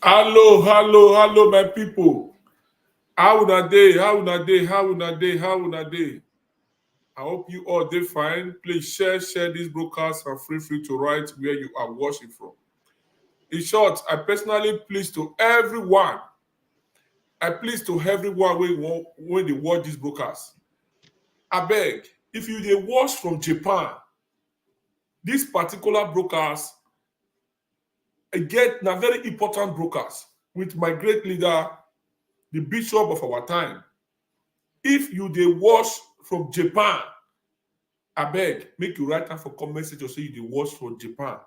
Hello, my people. How una day? How una day? How una day? How una day? I hope you all day fine. Please share this broadcast and feel free to write where you are watching from. In short, I personally please to everyone. I please to everyone when they watch this broadcast. I beg, if you dey watch from Japan, this particular broadcast get na very important broadcast with my great leader, the bishop of our time. If you dey watch from Japan, abeg make you write am for comment section say you dey watch from Japan.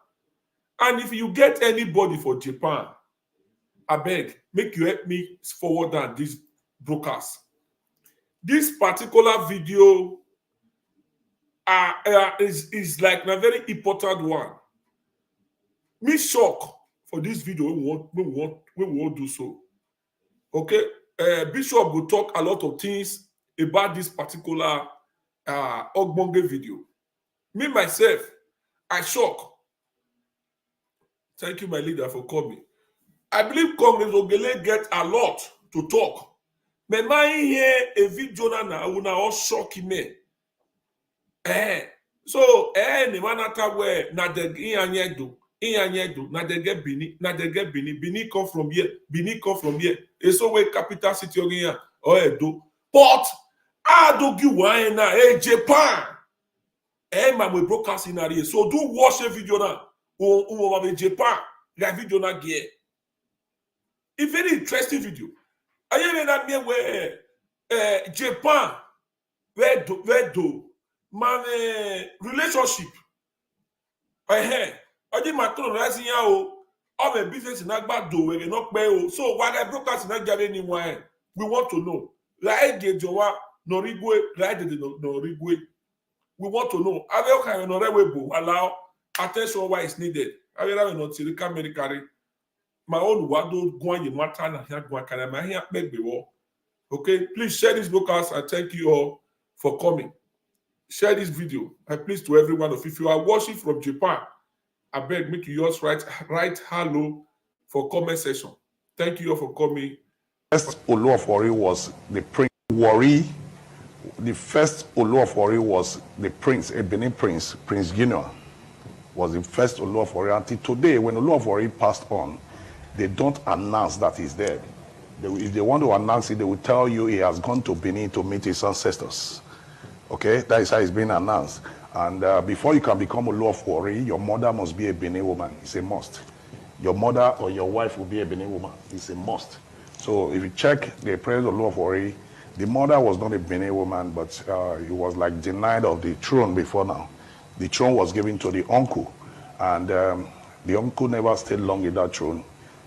And if you get anybody for Japan, abeg make you help me forward am this broadcast. This particular video is like na very important one. Me shock for this video wey we wan do so. Okay, Bishop go talk a lot of things about this particular ogbonge video. Me myself, I shock. Thank you, my leader, for coming. I believe Congress Ogele get a lot to talk. Me na hear a video na una all shock me. So ni manata where na de inyanyedo na de get Bini come from here. So where capital city again or Edo. But I do give one na Japan. My broadcasting area. So do watch a video now. On Japan, la video na gear. A very interesting video. I hear that me where Japan where do man relationship. I did my colonizing ya all the business in Agba do where not pay. So why I broadcast in get anywhere? We want to know. Like the Joa Norigwe, like the Norigwe. We want to know. Are they kind of no allow attention why it's needed? I will not see the camera carry. My own wado go on matter na here go can I here beg be. Okay, please share this broadcast and thank you all for coming. Share this video. I please to everyone of if you are watching from Japan, I beg make you just write hello for comment section. Thank you all for coming. First Olu of Ori was the Prince Wari. The first Olu of Ori was the Prince, a Benin Prince, Prince Junior, was the first Olu of Ori. Until today, when Olu of Ori passed on, they don't announce that he's dead. If they want to announce it, they will tell you he has gone to Benin to meet his ancestors. Okay, that is how it's being announced. And before you can become Olu of Ori, your mother must be a Benin woman. It's a must. Your mother or your wife will be a Benin woman. It's a must. So if you check the praise of Olu of Ori, the mother was not a Benin woman, but he was like denied of the throne before now. The throne was given to the uncle, and the uncle never stayed long in that throne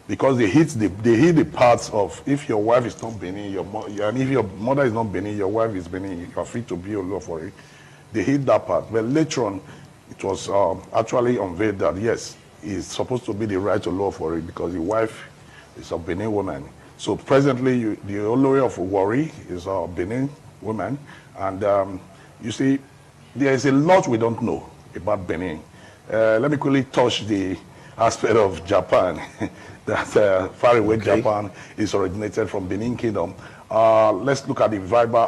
because they hit the parts of if your wife is not Benin, and if your mother is not Benin, your wife is Benin, you are free to be Olu of Ori. They hit that part, but later on, it was actually unveiled that yes, it's supposed to be the right Olu of Ori because the wife is a Benin woman. So presently, the Olori of Wari is a Benin woman, and you see, there is a lot we don't know about Benin. Let me quickly touch the aspect of Japan, that far away Japan is originated from Benin Kingdom. Let's look at the Viber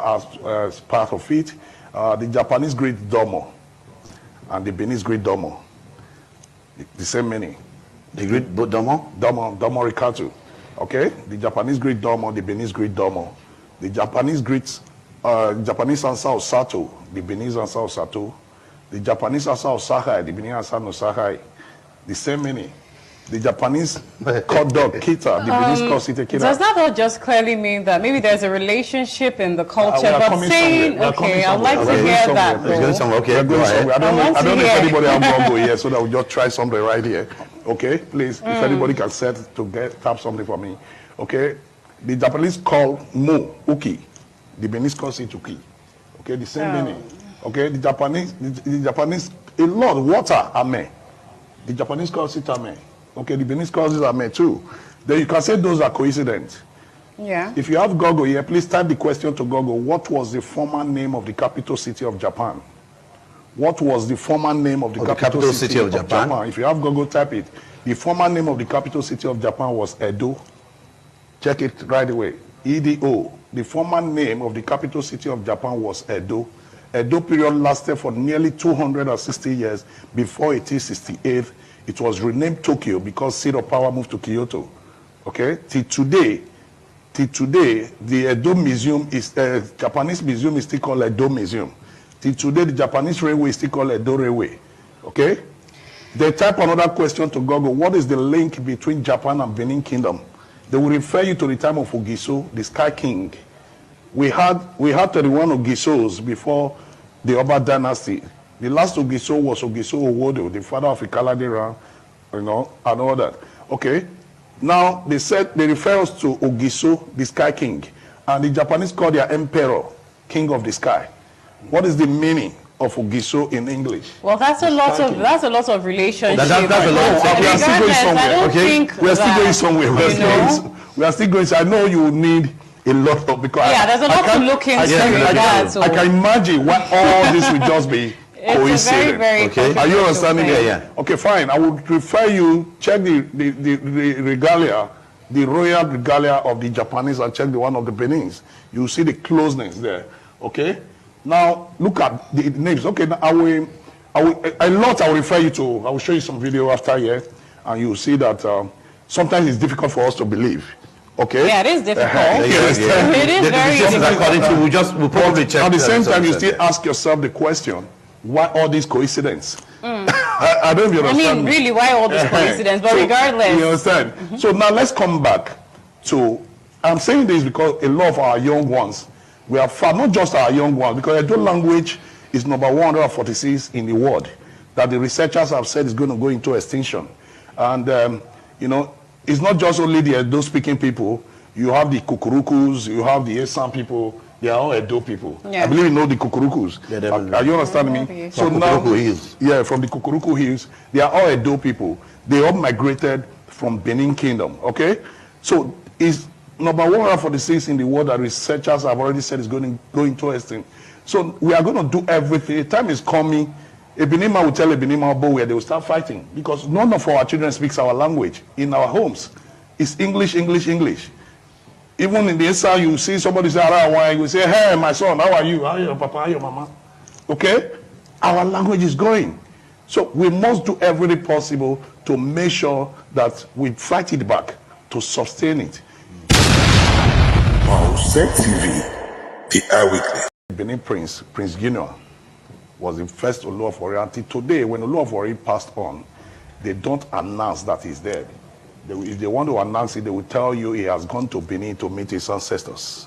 as part of it. The Japanese Great Domo and the Beninese Great Domo, the same meaning. The Great Domo? Domo Rikatu. Okay, the Japanese Great Domo, the Beninese Great Domo, the Japanese answer of Sato, the Beninese answer of Sato, the Japanese answer of Sahai, the Beninese answer of Sahai, the same meaning. The Japanese called dog Kita, the Beninese called Sita Kita. Does that not just clearly mean that maybe there's a relationship in the culture? But saying, okay, I'd like to hear that. Okay, go ahead. I don't know if anybody has Google here, so that we'll just try something right here. Okay, please, if anybody can tap something for me. Okay, the Japanese call Mo, Uki. The Beninese call Situki. Okay, the same meaning. Okay, the Japanese, a lot, water, Ame. The Japanese call it Ame. Okay, the Beninese calls it Ame too. Then you can say those are coincident. Yeah. If you have Google here, please type the question to Google. What was the former name of the capital city of Japan? What was the former name of the capital city of Japan? If you have Google, type it. The former name of the capital city of Japan was Edo. Check it right away. EDO. The former name of the capital city of Japan was Edo. Edo period lasted for nearly 260 years. Before 1868, it was renamed Tokyo because seat of power moved to Kyoto. Okay? Till today, the Edo Museum is, Japanese museum is still called Edo Museum. Till today, the Japanese railway is still called Edo Railway. Okay? They type another question to Google. What is the link between Japan and Benin Kingdom? They will refer you to the time of Ogiso, the Sky King. We had 31 Ogisos before the Oba dynasty. The last Ogiso was Ogiso Owodo, the father of Ikaladera, and all that. Okay? Now, they refer us to Ogiso, the Sky King. And the Japanese call their emperor, King of the Sky. What is the meaning of Ogiso in English? Well, that's a lot of relationship. That's a lot. We are still going somewhere. Okay? We are still going somewhere. We are still going. I know you need a lot of, because there's a lot to look into. I can imagine what all this will just be. It's very, very okay. Are you understanding me? Yeah. Okay, fine. I would refer you, check the regalia, the royal regalia of the Japanese, and check the one of the Benins. You see the closeness there. Okay. Now look at the names. Okay. Now I will refer you to. I will show you some video after here, and you will see that sometimes it's difficult for us to believe. Okay. Yeah, it is difficult. Yes. It is very difficult. According to, we'll probably check. At the same time, you still ask yourself the question: why all these coincidence? I don't understand. I mean, really, why all this coincidence? But so, regardless. You understand? So now let's come back to, I'm saying this because a lot of our young ones, we are far, not just our young ones, because Edo language is number 146 in the world, that the researchers have said is going to go into extinction. And, it's not just only the Edo speaking people. You have the Kukurukus, you have the Esan people. They are all Edo people. Yeah. I believe you know the Kukurukus. Yeah, are you understanding me? So now, from the Kukuruku Hills, they are all Edo people. They all migrated from Benin Kingdom. Okay, so it's number 146 in the world that researchers have already said is going to extinct. So we are going to do everything. The time is coming. A Benima will tell a Benima where they will start fighting, because none of our children speaks our language in our homes. It's English, English, English. Even in the inside, you see somebody say, you say, hey, my son, how are you? How are your papa? How are your mama? Okay? Our language is going. So we must do everything possible to make sure that we fight it back, to sustain it. Set TV, the Eye Weekly. Benin Prince Junior, was the first Oluwafori. Until today, when Oluwafori passed on, they don't announce that he's dead. If they want to announce it, they will tell you he has gone to Benin to meet his ancestors.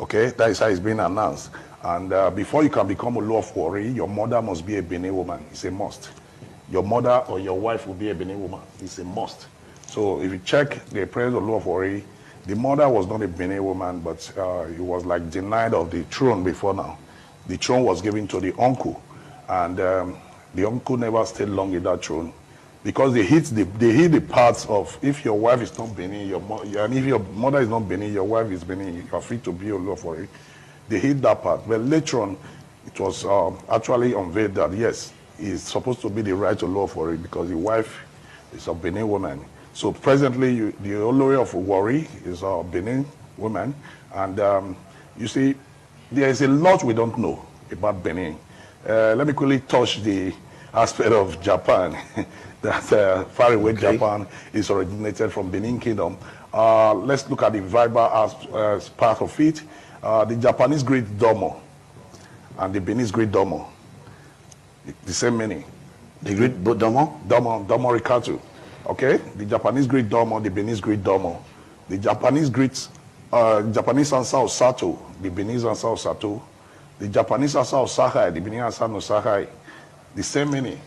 Okay, that is how it's being announced. And before you can become Oluwafori, your mother must be a Benin woman. It's a must. Your mother or your wife will be a Benin woman. It's a must. So if you check the prayers of Oluwafori, the mother was not a Benin woman, but he was like denied of the throne before now. The throne was given to the uncle, and the uncle never stayed long in that throne, because they hit the parts of, if your wife is not Benin, and if your mother is not Benin, your wife is Benin, you are free to be Oluwafori. They hit that part. But later on, it was actually unveiled that yes, it's supposed to be the right Oluwafori because the wife is a Benin woman. So presently, the Olori of Wari is a Benin woman, and you see, there is a lot we don't know about Benin. Let me quickly touch the aspect of Japan. That far away Japan is originated from Benin Kingdom. Let's look at the Viber as part of it. The Japanese Great Domo and the Beninese Great Domo, the same meaning. The Great Domo? Domo Rikatu. Okay? The Japanese Great Domo, the Beninese Great Domo. The Japanese Japanese answer of Sato, the Beninese answer of Sato. The Japanese answer of Sahai, the Beninese answer of Sahai. The same meaning.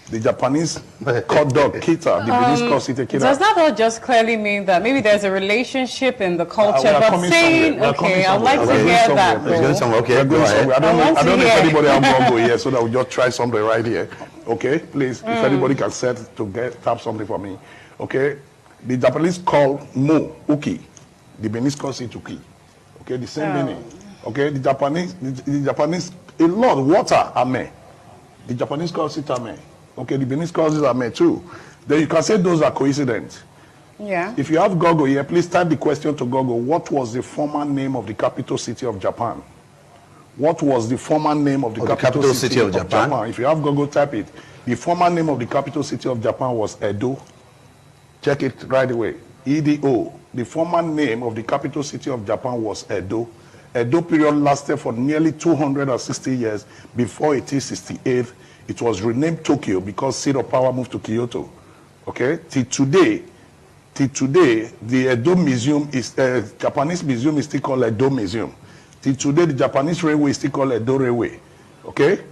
The Japanese called dog Kita, the Beninese called Sita Kita. Does that not just clearly mean that maybe there's a relationship in the culture? But saying, okay, I'd like to hear that. Okay, go ahead. I don't know if anybody has Google here, so that we'll just try something right here. Okay, please, if anybody can tap something for me. Okay, the Japanese call Mo, Uki. The Beninese call it Uki. Okay, the same meaning. Okay, the Japanese, a lot, water, Ame. The Japanese calls it Ame. Okay, the Beninese calls it Ame too. then you can say those are coincidence. Yeah. If you have Google here, please type the question to Google. What was the former name of the capital city of Japan? What was the former name of the capital city of Japan? If you have Google, type it. The former name of the capital city of Japan was Edo. Check it right away. EDO. The former name of the capital city of Japan was Edo. Edo period lasted for nearly 260 years. Before 1868, it was renamed Tokyo because seat of power moved to Kyoto. Okay? Till today, the Edo Museum is Japanese museum is still called Edo Museum. Till today, the Japanese railway is still called Edo Railway. Okay?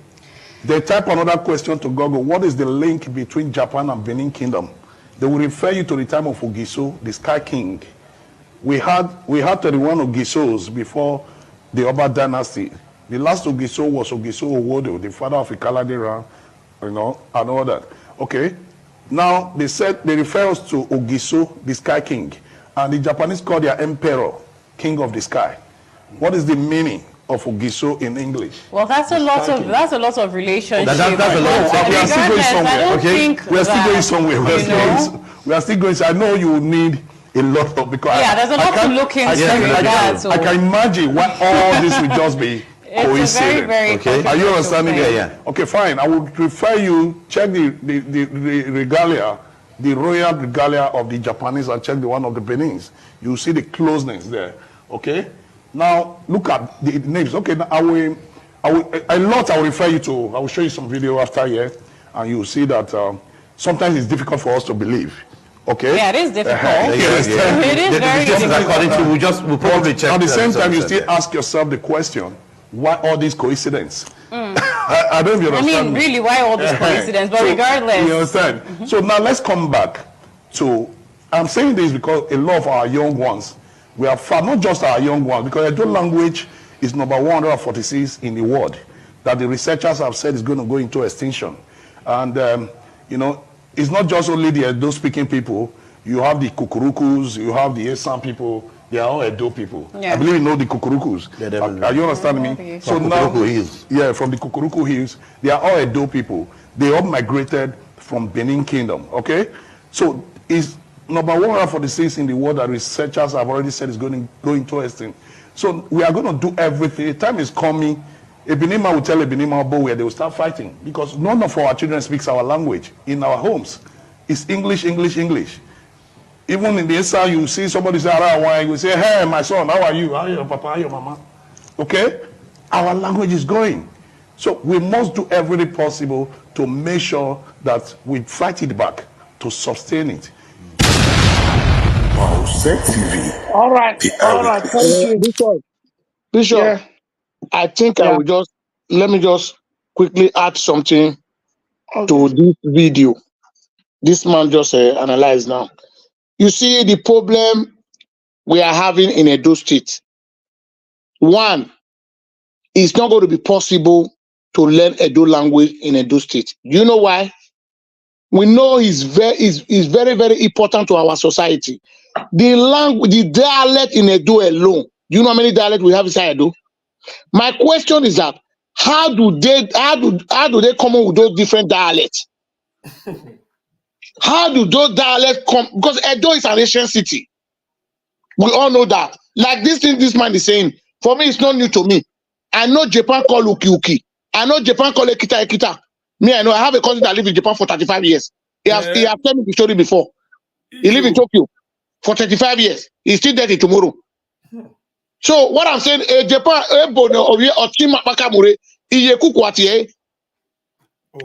They type another question to Google. What is the link between Japan and Benin Kingdom? They will refer you to the time of Ogiso, the Sky King. We had 31 Ogisos before the Oba dynasty. The last Ogiso was Ogiso Owodo, the father of Ikaladera, and all that. Okay? Now, they refer us to Ogiso, the Sky King. And the Japanese call their emperor, King of the Sky. What is the meaning of Ogiso in English? Well, that's a lot of relationship. That's a lot. We are still going somewhere. Okay? We are still going somewhere. We are still going. I know you need a lot of because there's a lot to look into. I can imagine what all this will just be. It's a very, very okay. Are you understanding? Yeah. Okay, fine. I would refer you check the regalia, the royal regalia of the Japanese, and check the one of the Benins. You see the closeness there. Okay. Now look at the names. Okay. Now I will refer you to. I will show you some video after here, and you will see that sometimes it's difficult for us to believe. Okay. Yeah, it is difficult. It is very difficult. According to we'll probably check. At the same time, you still ask yourself the question: why all these coincidence? I don't even understand. I mean, really, why all this coincidence? But regardless. You understand? So now let's come back to, I'm saying this because a lot of our young ones, we are far, not just our young ones, because Edo language is number 146 in the world, that the researchers have said is going to go into extinction. And, it's not just only the Edo speaking people. You have the Kukurukus, you have the Esan people. They are all Edo people. Yeah. I believe you know the Kukurukus. Are you understanding me? So now, from the Kukuruku Hills, they are all Edo people. They all migrated from Benin Kingdom. Okay, so it's number 146 in the world that researchers have already said is going to go into extinction. So we are going to do everything. The time is coming. A Benima will tell a Benima boy where they will start fighting because none of our children speaks our language in our homes. It's English, English, English. Even in the inside, you see somebody say, you say, hey, my son, how are you? How are your papa? How are your mama? Okay? Our language is going. So we must do everything possible to make sure that we fight it back, to sustain it. Wow, Set TV. All right. Thank you, Bishop. Yeah. I think I will let me just quickly add something to this video. This man just analyzed now. You see the problem we are having in Edo State. One, it's not going to be possible to learn Edo language in Edo State. Do you know why? We know it's very, very important to our society. The dialect in Edo alone. Do you know how many dialects we have inside Edo? My question is that how do they come up with those different dialects? How do those dialects come? Because Edo is an ancient city. We all know that. Like this thing this man is saying, for me, it's not new to me. I know Japan call Uki Uki. I know Japan call Ekita Ekita. Me, I know. I have a cousin that lived in Japan for 35 years. He has told me the story before. He lived in Tokyo for 35 years. He's still there tomorrow. So what I'm saying, Japan,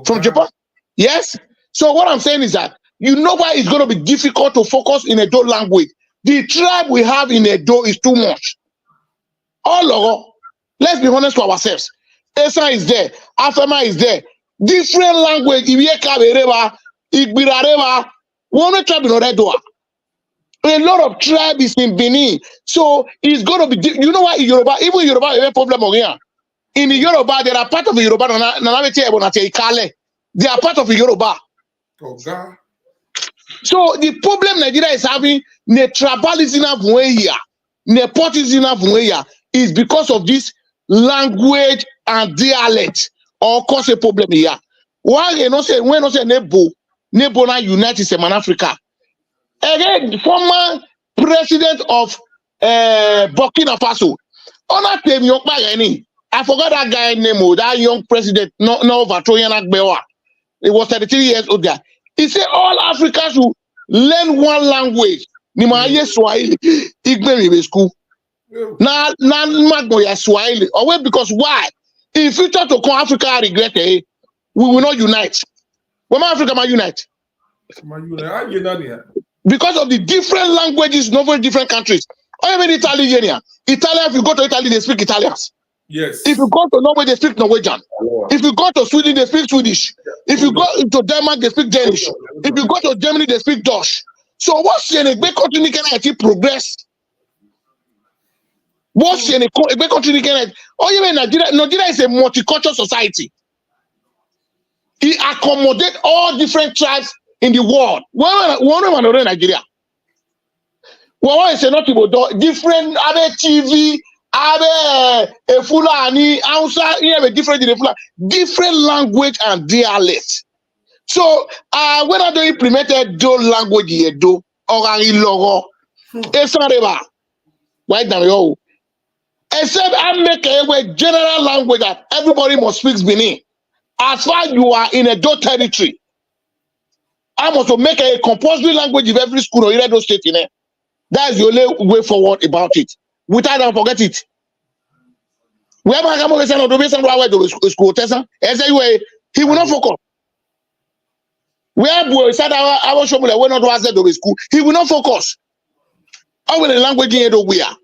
from Japan. Yes. So what I'm saying is that you know why it's going to be difficult to focus in Edo language. The tribe we have in Edo is too much. Let's be honest to ourselves. Esa is there. Afema is there. Different language. One tribe in Edo. A lot of tribe is in Benin. So it's going to be, you know what, in Yoruba, even Yoruba, have a problem over here. In the Yoruba, there are part of the Yoruba, they are part of the Yoruba. Okay. So the problem Nigeria is having, the tribalism of here, nepotism of here, is because of this language and dialect, or cause a problem here. Why you not say when not say nebo, Nebona United Seman Africa. Again, former president of Burkina Faso. I forgot that guy name, that young president, no Vatroyan Agbewa. It was 33 years old guy. He said all Africans should learn one language. Nimaye Swahili, Igbe school. Now, Magnoya Swahili. Or because why? In future to come Africa regret, we will not unite. When Africa might unite? Because of the different languages in over different countries. I mean Italian. Italian, if you go to Italy, they speak Italians. Yes. If you go to Norway, they speak Norwegian. If you go to Sweden, they speak Swedish. If you go to Denmark, they speak Danish. If you go to Germany, they speak Dutch. So what's the big country can actually progress? What's the big country can? Oh, you mean Nigeria is a multicultural society. It accommodates all different tribes in the world. One in Nigeria. Well, I say not different TV, Fulani, Hausa, different language and dialect. So when I do implemented do language here, do Orangi logo, it's not ever. Why don't you? Except I make a general language that everybody must speak Benin. As far as you are in a do territory, I must make a compulsory language in every school or Edo state in it. That's the only way forward about it. Without that, forget it. We have a conversation on the school test. He will not focus. We have our show that we're not was at the school. He will not focus. How will the language in Edo we are?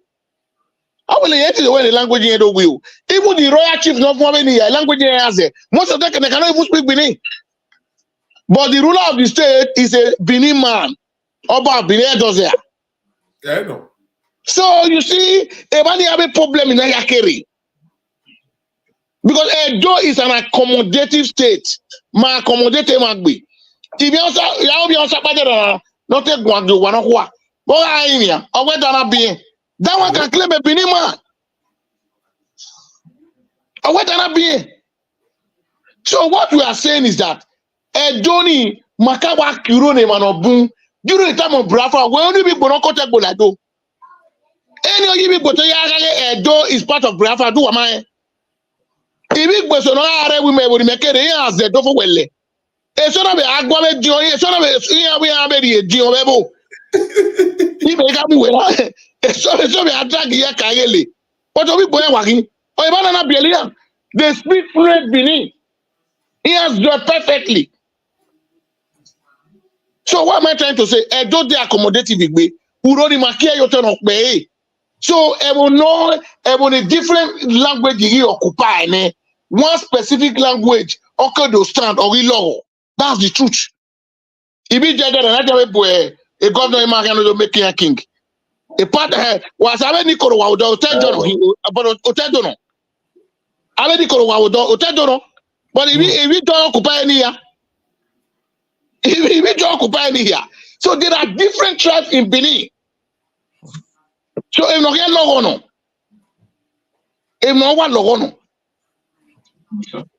How will the language in Edo will? Even the royal chiefs not for any language in Aze. Most of them cannot even speak Benin. But the ruler of the state is a Benin man. Oba Benin does there. I know. So you see, everybody have a problem in Ayakeri. Because Edo is an accommodative state. Ma accommodative magbi. If you also not take one do one of what. But I that one can claim a Benin man. So what we are saying is that Edoni Makawa Kirone Manobun during the time of Brafa, when only people don't contact Bolado. Any of you people Edo is part of Brafa, do am I? If you person are women will make it as the Dofo Welle. It's not a Agua Dio, it's not a we have a Dio. He may come with it's so a drag here, Kayeli. What are we going walking? Oh, Banana Belia, they speak fluent Benin. He has done perfectly. So what am I trying to say? Edo de accommodative way. Urodi makia yote no pe. So a different language you occupy ne. One specific language okay do stand or law. That's the truth. If you judge that boy, a governor Mariano making a king. A part was a Nicolo Waudo, but Otedono. I Nicolo Waudo, Otedono. But if we don't occupy any here, if we don't occupy any here. So there are different tribes in Benin. So if no get logono, if no one logono.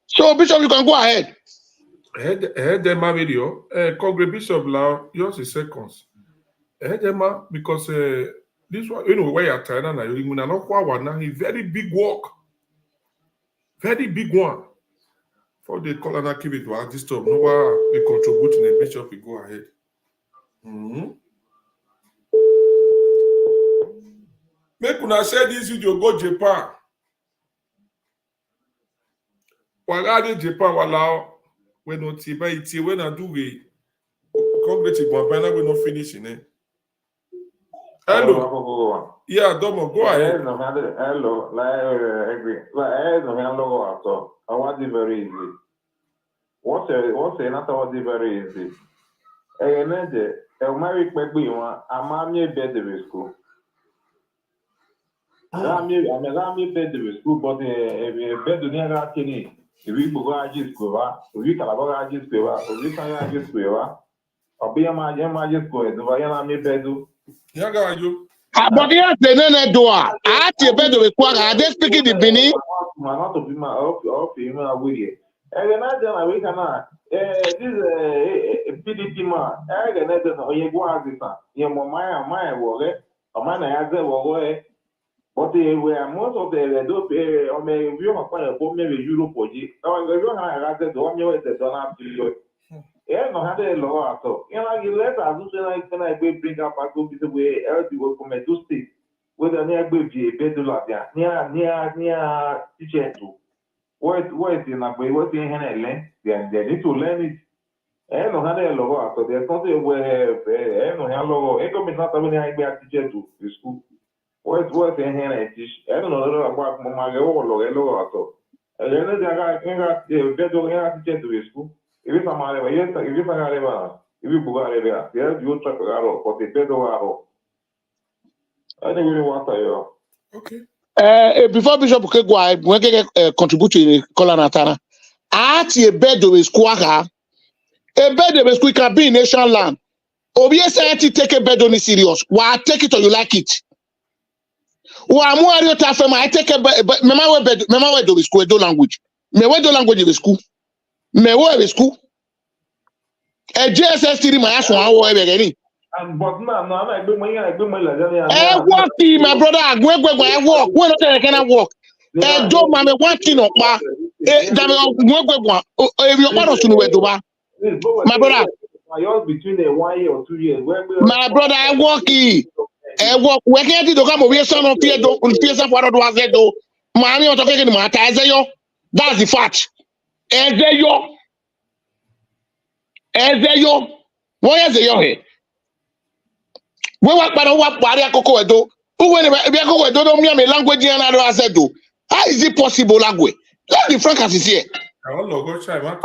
So Bishop, you can go ahead. Ahead my video. Congress Bishop now, yours is seconds. Ahead because this one, you know, where you're trying now, you're not quite now. It's very big work, very big one. For the call and activity to ask this stuff, no one we contribute in the Bishop. We go ahead. Make una share this video go Japan. Wala Japan wala when no tiba iti when I do we Congress Bambana we not finish in it. Hello. Yeah, Domo, go ahead. Hello, agree. I want it very easy. What's not what it very easy? Married maybe I'm near bed of school. I'm near bed of school, but a bed near that kenny. If we go to school, we can have a school, we can have a school, or be a magic school, the Vayana me bedu. Yeah, you. But yes, the nene doa. I have to bed of a quag. Are they speaking the Benin? Not to be my female with you. This PDP man, but where most of the dope or may view of fire for maybe Europe or G. Now, I don't have the Domio the Donald to yeah, no, had a law. So, you let us do I bring up a good bit of way, else you will come to state with a near baby, Bedula, near teacher too. What in a way, what in Henry, they need to learn it. And no, had a law. So there's nothing where, no, hello, Echo is not having a teacher to the school. What's in here? I don't know about my logo. I don't know that I got the better teacher to school. If it's a matter of yes, if it's a matter, if you go there, there's you check out for the better. I don't really want to. Okay. Before Bishop Kegwa, we can contribute to the Kolanatana. At a bed of squaha, a bed of squaw can be in nation land. OBS take a bed on it serious. Why take it or you like it? Wa mu ari ota fema I take mema we do school do language me we do language in school me we school e JSS 3 my aso awo e be ni But no I do my work my brother agwegwegwa e work we no tell can work e do ma me working opa e da me agwegwegwa e bi opa no sunu we do ba my brother between the 1 year or 2 years my brother I work we can't do come we son of fear do for do aze do mami o to keke ni mata ezeyo that's the fact ezeyo wọ́n ezeyo he we wa para wa pari akoko edo uwe ni bi akoko edo do mi language na do aze do how is it possible lagwe let the frank as here I want to go try man.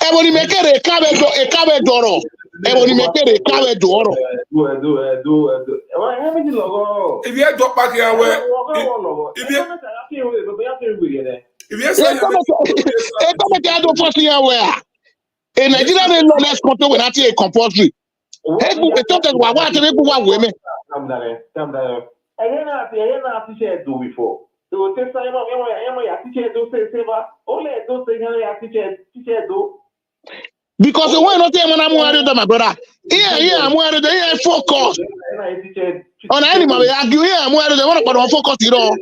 Ebony mekere ekabe doro. Ebony mekere ekabe doro. If you drop back here, in Nigeria, they know less control when I take compulsory. Hey, we talk about what women. I didn't teacher do before. They will say, I teacher do say, only those things teacher do. Because the one not there, I'm worried about my brother. Here, I'm worried. Here, focus. On animal, we argue here. I'm worried. They want to focus it all.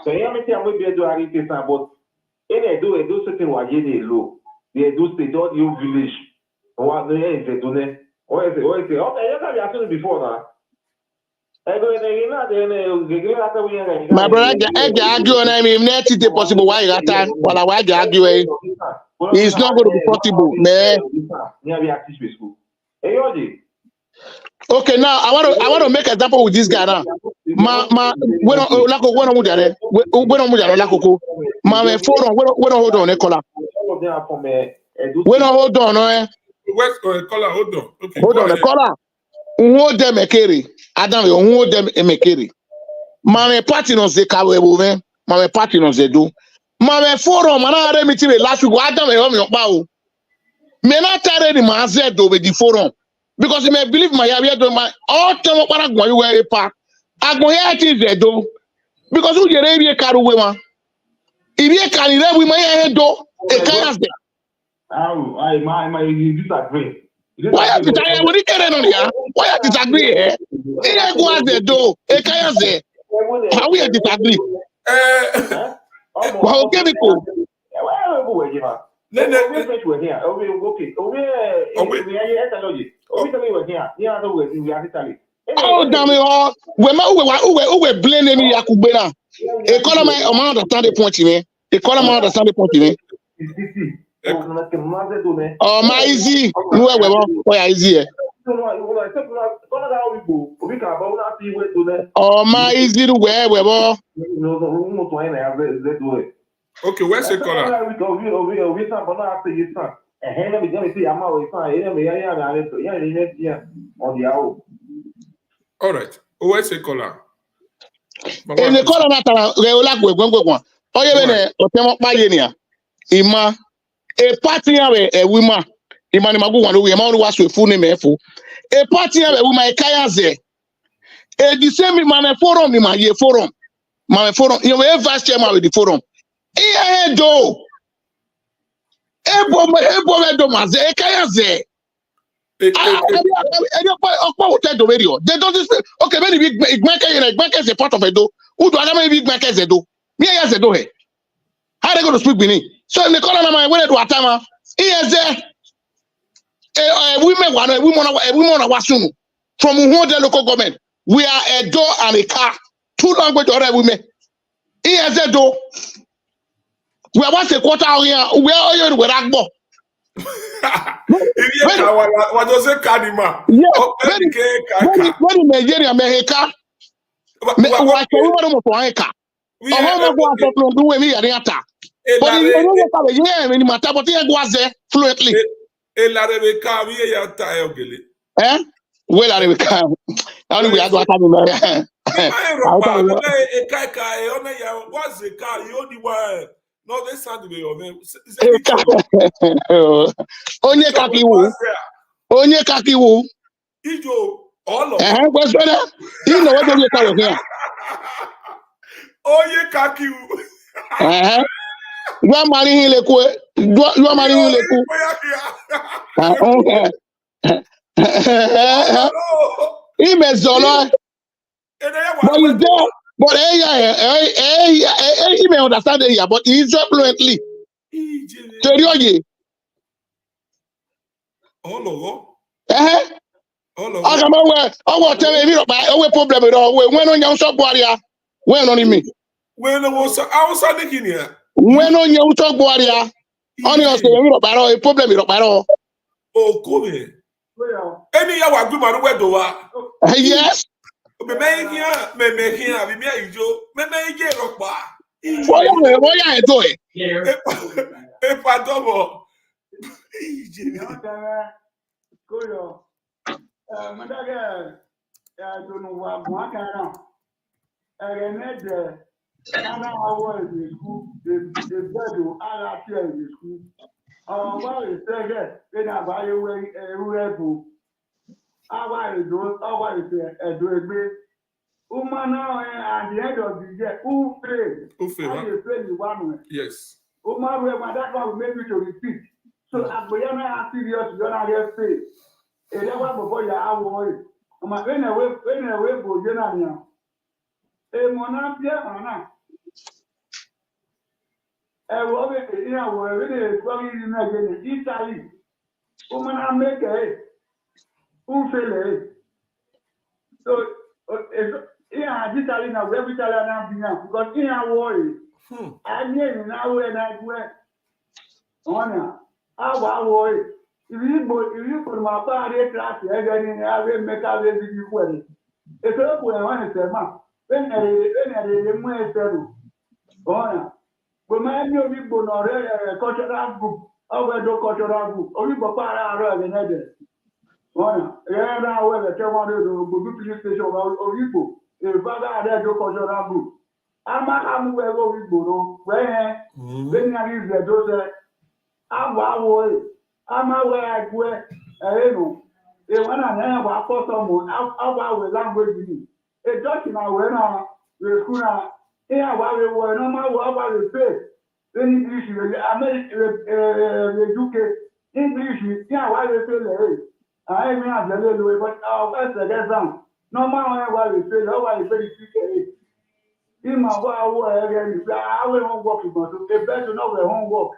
So yeah, me tell me be do arite san, but they do certain waje they low. They do stay don't you village. What they say do ne? What is it? Okay, you can be before now. My brother, I argue on him. If not, it's possible. Why you got while I argue, it's not going to be possible, man. Okay, now I want to make an example with this guy now. Ma we don't hold on, Nicola. We don't hold on, eh? Hold on. Okay. Hold on, Nicola. Who them ekere? Adam, who them emekere? Mame party no se kawe women. Mame party no se do. Mame forum mana are meeting last week. Adam e home yopa o. Me not tare ni ma ze do be the forum. Because you may believe my area do my all time para gwan you wear a pack. Agbon ya ti ze do. Because who jere bi karu we ma. Ibi e kan ire we ma ya do e kan ze. I disagree. Why are you tired? What you why are you disagree? Here go as the do. E kan ze. How we disagree? Well, okay, because oh, damn it! We blame any Yakubena. Economy, I'm understand the point, man. Economy, understand the point, man. Oh, my easy. Oh, easy. Oh, my easy to wear. Okay, where's the color? All right. Where's the color? In the color matter, they will like one. Oh, you mean, Ima, a party, a woman, Imani Magu one we amount was with full name efo. A party with my kayaze. A the same man forum in my year forum. My forum, you know, vice chairman with the forum. Here do. Ebo maze kayaze. They don't just okay, many big bank is a part of Edo. Who do I know big bank is Edo? Me as Edo. How they going to speak Benin? So in the corner of my way to Atama, here's women Wasunu from the local government. We are a door and a car. 2 language or women. Here's a door. We are once a quarter here. We are all with Agbo. What does it Kadima? When in Nigeria, Meheka, what woman for Eka? A home was do me at the attack. But you know, yeah, in Mataboti was there fluently. Eh? Well, I will come. Only we are going to no, they sound the way Onye kakiwu. Ijo, all of what's better? You know what you call here. Onye kakiwu. You are marrying Leku. You are marrying Leku. He made Zola. But he's there. But he may understand it here, but he's fluently. Oh, tell me about problem at all. When on your shop warrior, when on me. When I was outside here. When on your shop warrior, on your say a problem at all. Oh, come here. Any hour, good man, where do I? Yes. Me here, at the end of the year, who failed? Yes. That one will make you to repeat. So, I'm going to serious, you're not here fail. And that one before you are worried. I'm going away for you now. A monarch, Italy. Woman, I make a who fail. So, yeah, this Italy now, every Italian now, because in our worry, I mean, now when I went on, I worry. If you put my body class, I will make a very big wedding. It's up when I say, man, when I didn't want to honor. But my new people know a cultural group, our cultural group, or you prepare a another. Honor, yeah, now where the Taiwan police station or people, if I had a cultural group. I'm where we go, where when I use the dose, I'm aware I go, I know. They want to have a someone out language. A document when we're going to hear what we were no matter what we say. Then English, American, English, yeah, why they say, I mean, I'm a little way, but our best exam. No matter what we say, nobody say in my area, I will work with us. They better know their homework.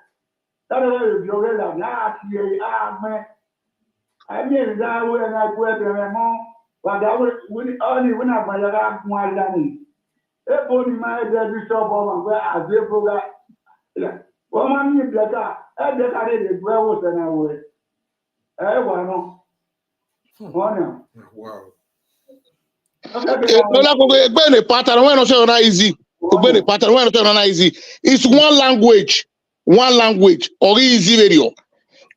That is your real man. I mean, that way and I go to more, but I will only when I buy more than it. If only my bishop of where I did for that. Well, my new better, I decided it well than I would. Wow. It's one language, or easy radio.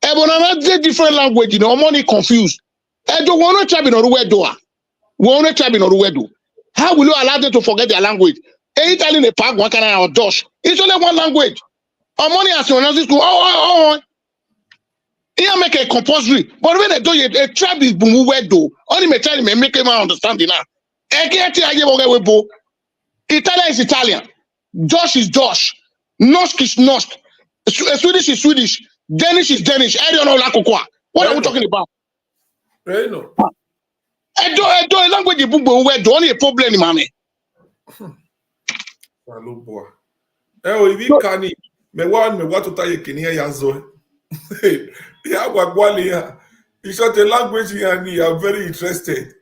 Everyone different language, you know, money confused. I don't want to chat in Oruwe door. We want to chat in Oruwe do. How will you allow them to forget their language? Italian a park, one can or Dutch. It's only one language. Our money has to school. Here make a compulsory, but when they do it, a tribe is boom do. Only me tell me make him understand it now. Italian is Italian, Josh is Josh, Nosk is Nosk, Swedish is Swedish, Danish is Danish. I don't know what are we talking about? I know. I don't language you boom do only a problem, mommy. Hello, boy. If you can, me want to tell you, Kenya Yazo. Yeah, it's not a language and you are very interested.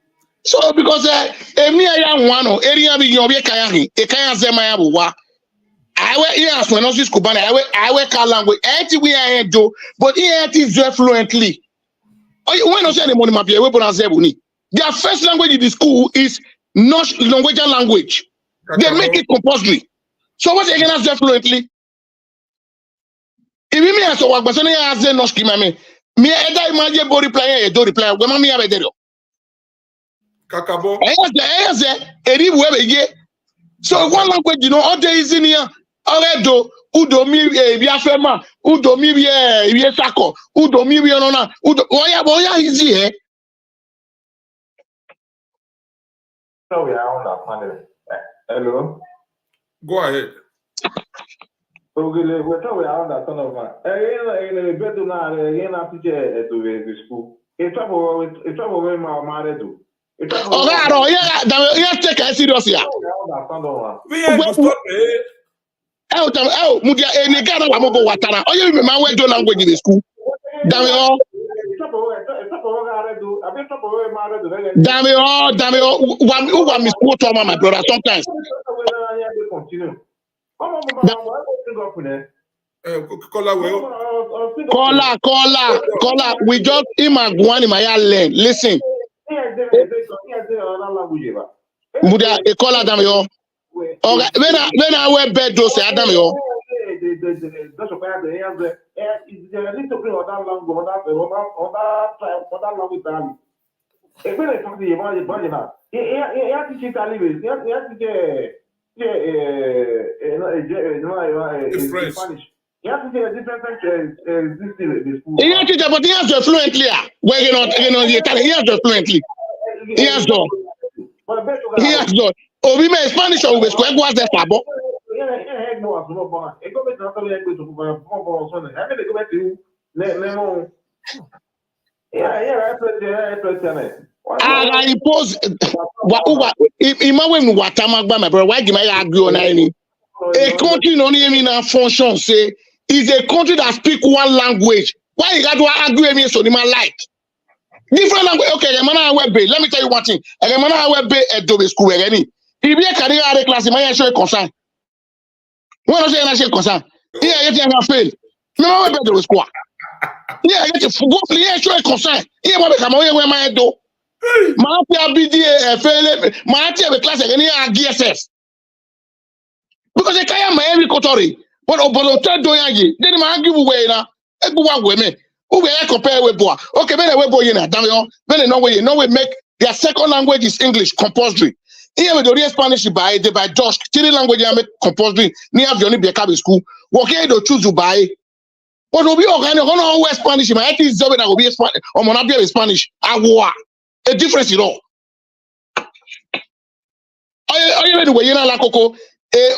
So because me I am one area be your kaya e kaya zema wa I wear ears when not school ban I wear car language we are do but it is very fluently. When not say the money map we put their first language in the school is Norwegian language. They make it compulsory. So what they can answer fluently? If me as work but say answer no scheme me either imagine body reply do reply when me have there. Kakabo. So one language, you know, all days in here, already udo mi biafema, udo mi sako, udo mi nona, udo oya easy eh. So we are understanding. Hello. Go ahead. Okay, we are understanding. Better now, teacher to the school. It's trouble when my married to. Oh, yeah, take it serious here. Mudia any Ghana Wamobo Watana. Oh, you remember where do language in the school? Damn it. Who want me school to my brother sometimes? Caller. We just imagine my learn. Listen. Muda e caller damn yo. Okay, when I wear bed do say damn yo. He teacher, but he has fluently. Where you know the Italian. He has fluently. He has done. He has done. Oh, we may Spanish or we square was the sabo. I impose imagine Watamagba, my brother. Why give I argue on any? A country no name in function say is a country that speak one language. Why you got to argue with me so the man like? Different language. Okay, let me tell you one thing. Edo school any. If you carry a class, my show concern. When I say I show concern, here you can fail. No, Edo school. Yeah, you go play show concern. Here, what come away where my Edo. My BDA fail. My class any GSS. Because they can't my every country. But Obolo do yagi. Then my give away na. Everyone women. Who will compare with boy? Okay, when we boy na damn yo. When no way make their second language is English compulsory. Here with the real Spanish by Josh. Three language I make compulsory. Near the only be a school. Okay, do choose to buy. But we be organic. On West Spanish. My IT is that will be Spanish. Or Monabia is Spanish. Agua. A difference in all. Are you ready? We na la coco.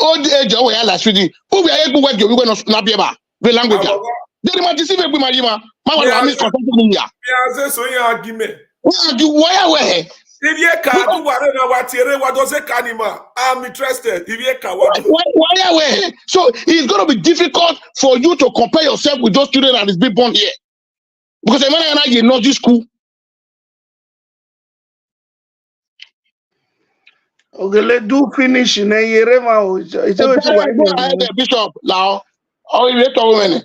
Old age we are last week. Who we are able to work. We going to not be about the language. They might deceive me, my Yima. My miss consulting me. Yeah, so you argument. Why away? If you can't do what does a canima? I'm interested. If you can't, why away? So it's going to be difficult for you to compare yourself with those children that is being born here. Because the man and I in North school. Okay, let's do finish in a year. It's a bishop now. Oh, you wait a minute.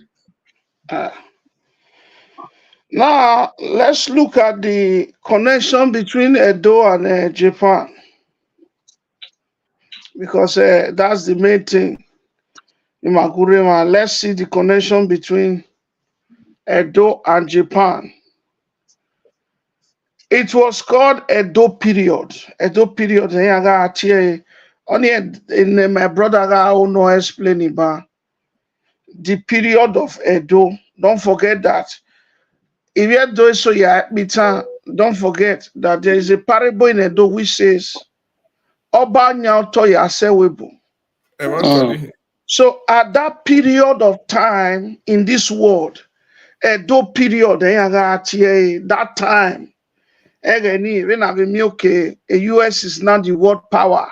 Now, let's look at the connection between Edo and Japan. Because that's the main thing. In Makurema, let's see the connection between Edo and Japan. It was called Edo period. Edo period. Only in my brother I no explain about the period of Edo. Don't forget that if you do so, yeah, don't forget that there is a parable in Edo which says, Oba nyauto ya sewebo. Eventually. So at that period of time in this world, Edo period, that time, the US is now the world power.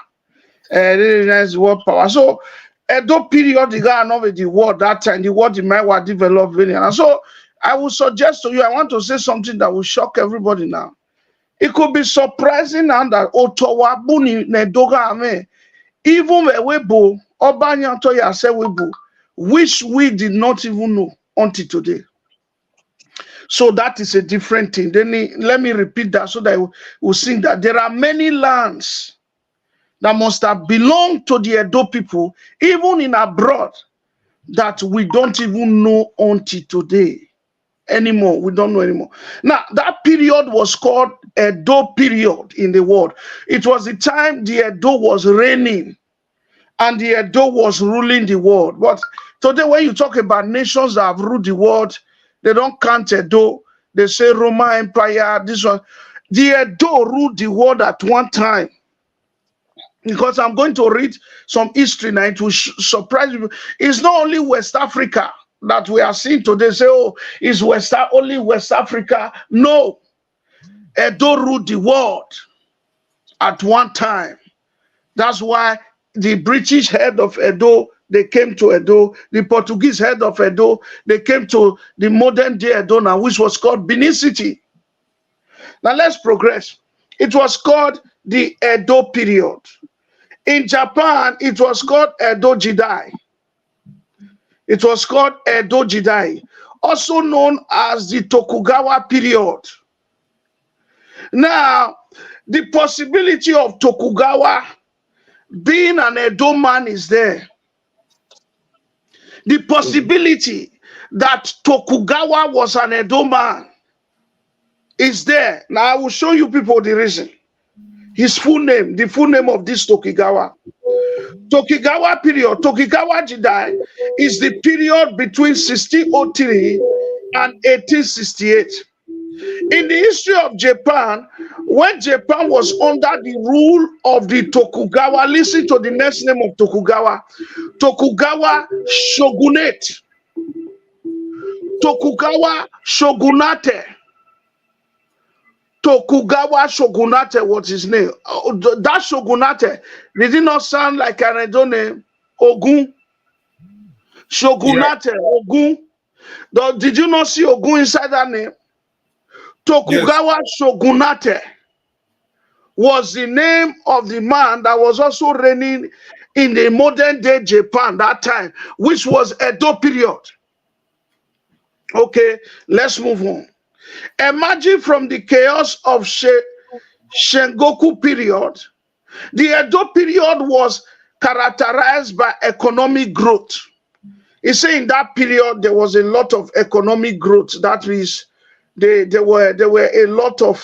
The world power. So Edo period, the guy of the world that time, the world might were developing. And so I will suggest to you, I want to say something that will shock everybody now. It could be surprising now that Otowa Buni Nedoga Ame, even Webo, Obanya Toya Sewebo, which we did not even know until today. So that is a different thing. Then let me repeat that so that we'll see that there are many lands that must have belonged to the Edo people, even in abroad, that we don't even know until today anymore. We don't know anymore. Now, that period was called Edo period in the world. It was the time the Edo was reigning and the Edo was ruling the world. But today, when you talk about nations that have ruled the world, they don't count Edo. They say Roman Empire, this one. The Edo ruled the world at one time. Because I'm going to read some history now, it will surprise you. It's not only West Africa that we are seeing today. Say, oh, is only West Africa? No. Edo ruled the world at one time. That's why the British head of Edo, they came to Edo. The Portuguese head of Edo, they came to the modern day Edo now, which was called Benin City. Now let's progress. It was called the Edo period. In Japan, it was called Edo Jidai. It was called Edo Jidai, also known as the Tokugawa period. Now, the possibility of Tokugawa being an Edo man is there. The possibility that Tokugawa was an Edo man is there. Now, I will show you people the reason. His full name, the full name of this Tokugawa. Tokugawa period, Tokugawa Jidai is the period between 1603 and 1868. In the history of Japan, when Japan was under the rule of the Tokugawa, listen to the next name of Tokugawa, Tokugawa Shogunate. Tokugawa Shogunate. Tokugawa Shogunate was his name. That Shogunate, did it not sound like an Edo name? Ogun. Shogunate, yeah. Ogun. Did you not see Ogun inside that name? Tokugawa Shogunate was the name of the man that was also reigning in the modern day Japan that time, which was Edo period. Okay, let's move on. Emerging from the chaos of Sengoku period, the Edo period was characterized by economic growth. You see, in that period, there was a lot of economic growth. That is, there were a lot of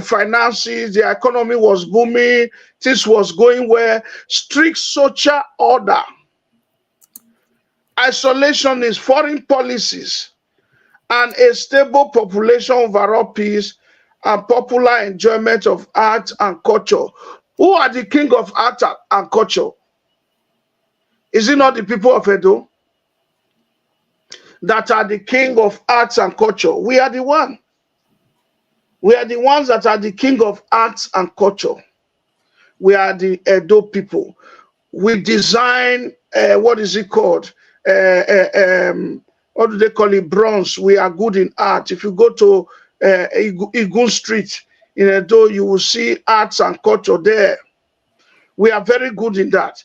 finances. The economy was booming. Things was going well. Strict social order, isolationist foreign policies, and a stable population, overall peace, and popular enjoyment of art and culture. Who are the king of art and culture? Is it not the people of Edo that are the king of arts and culture? We are the one. We are the ones that are the king of arts and culture. We are the Edo people. We design, what is it called? What do they call it? Bronze. We are good in art. If you go to Igun Street in Edo, you will see arts and culture there. We are very good in that.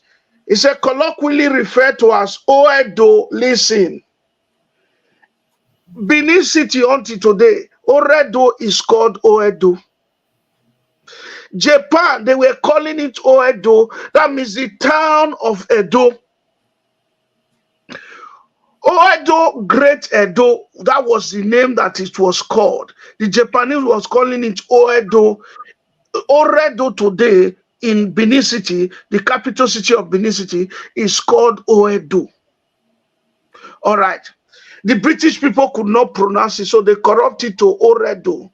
It's a colloquially referred to as Oedo. Listen, Benin City until today, Oredo is called Oedo. Japan, they were calling it Oedo. That means the town of Edo. Oedo, Great Edo, that was the name that it was called. The Japanese was calling it Oedo. Oredo today in Benin City, the capital city of Benin City, is called Oedo. All right. The British people could not pronounce it, so they corrupted it to Oredo.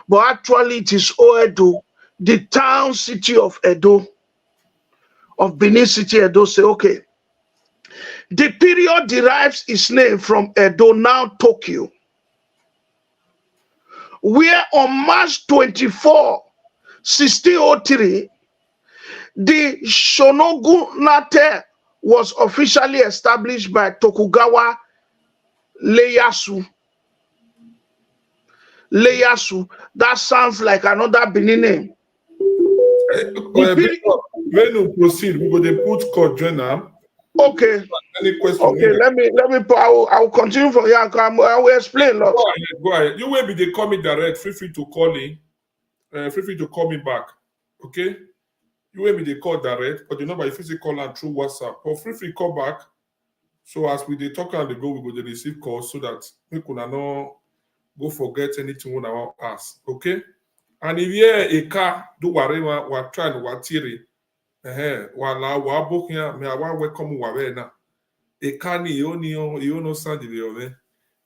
But actually, it is Oedo, the town city of Edo, of Benin City, Edo. Say, okay. The period derives its name from Edo, now Tokyo, where on March 24, 1603, the shogunate was officially established by Tokugawa Ieyasu. Ieyasu, that sounds like another Benin name. When we proceed, we will put code journal. Okay. Any question? Okay, let me I will continue from here. I will explain. Go ahead. You will be the call me direct. Feel free to call in. Feel free to call me back. Okay? You will be the call direct, but the number if you call and through WhatsApp. But feel free to call back. So as we dey talk and they go, we go to receive calls so that we could not go forget anything when I want ask. Okay? And if you a car do whatever we try to watiri, wala wa book here, me I welcome wa na. A car ni you no sound the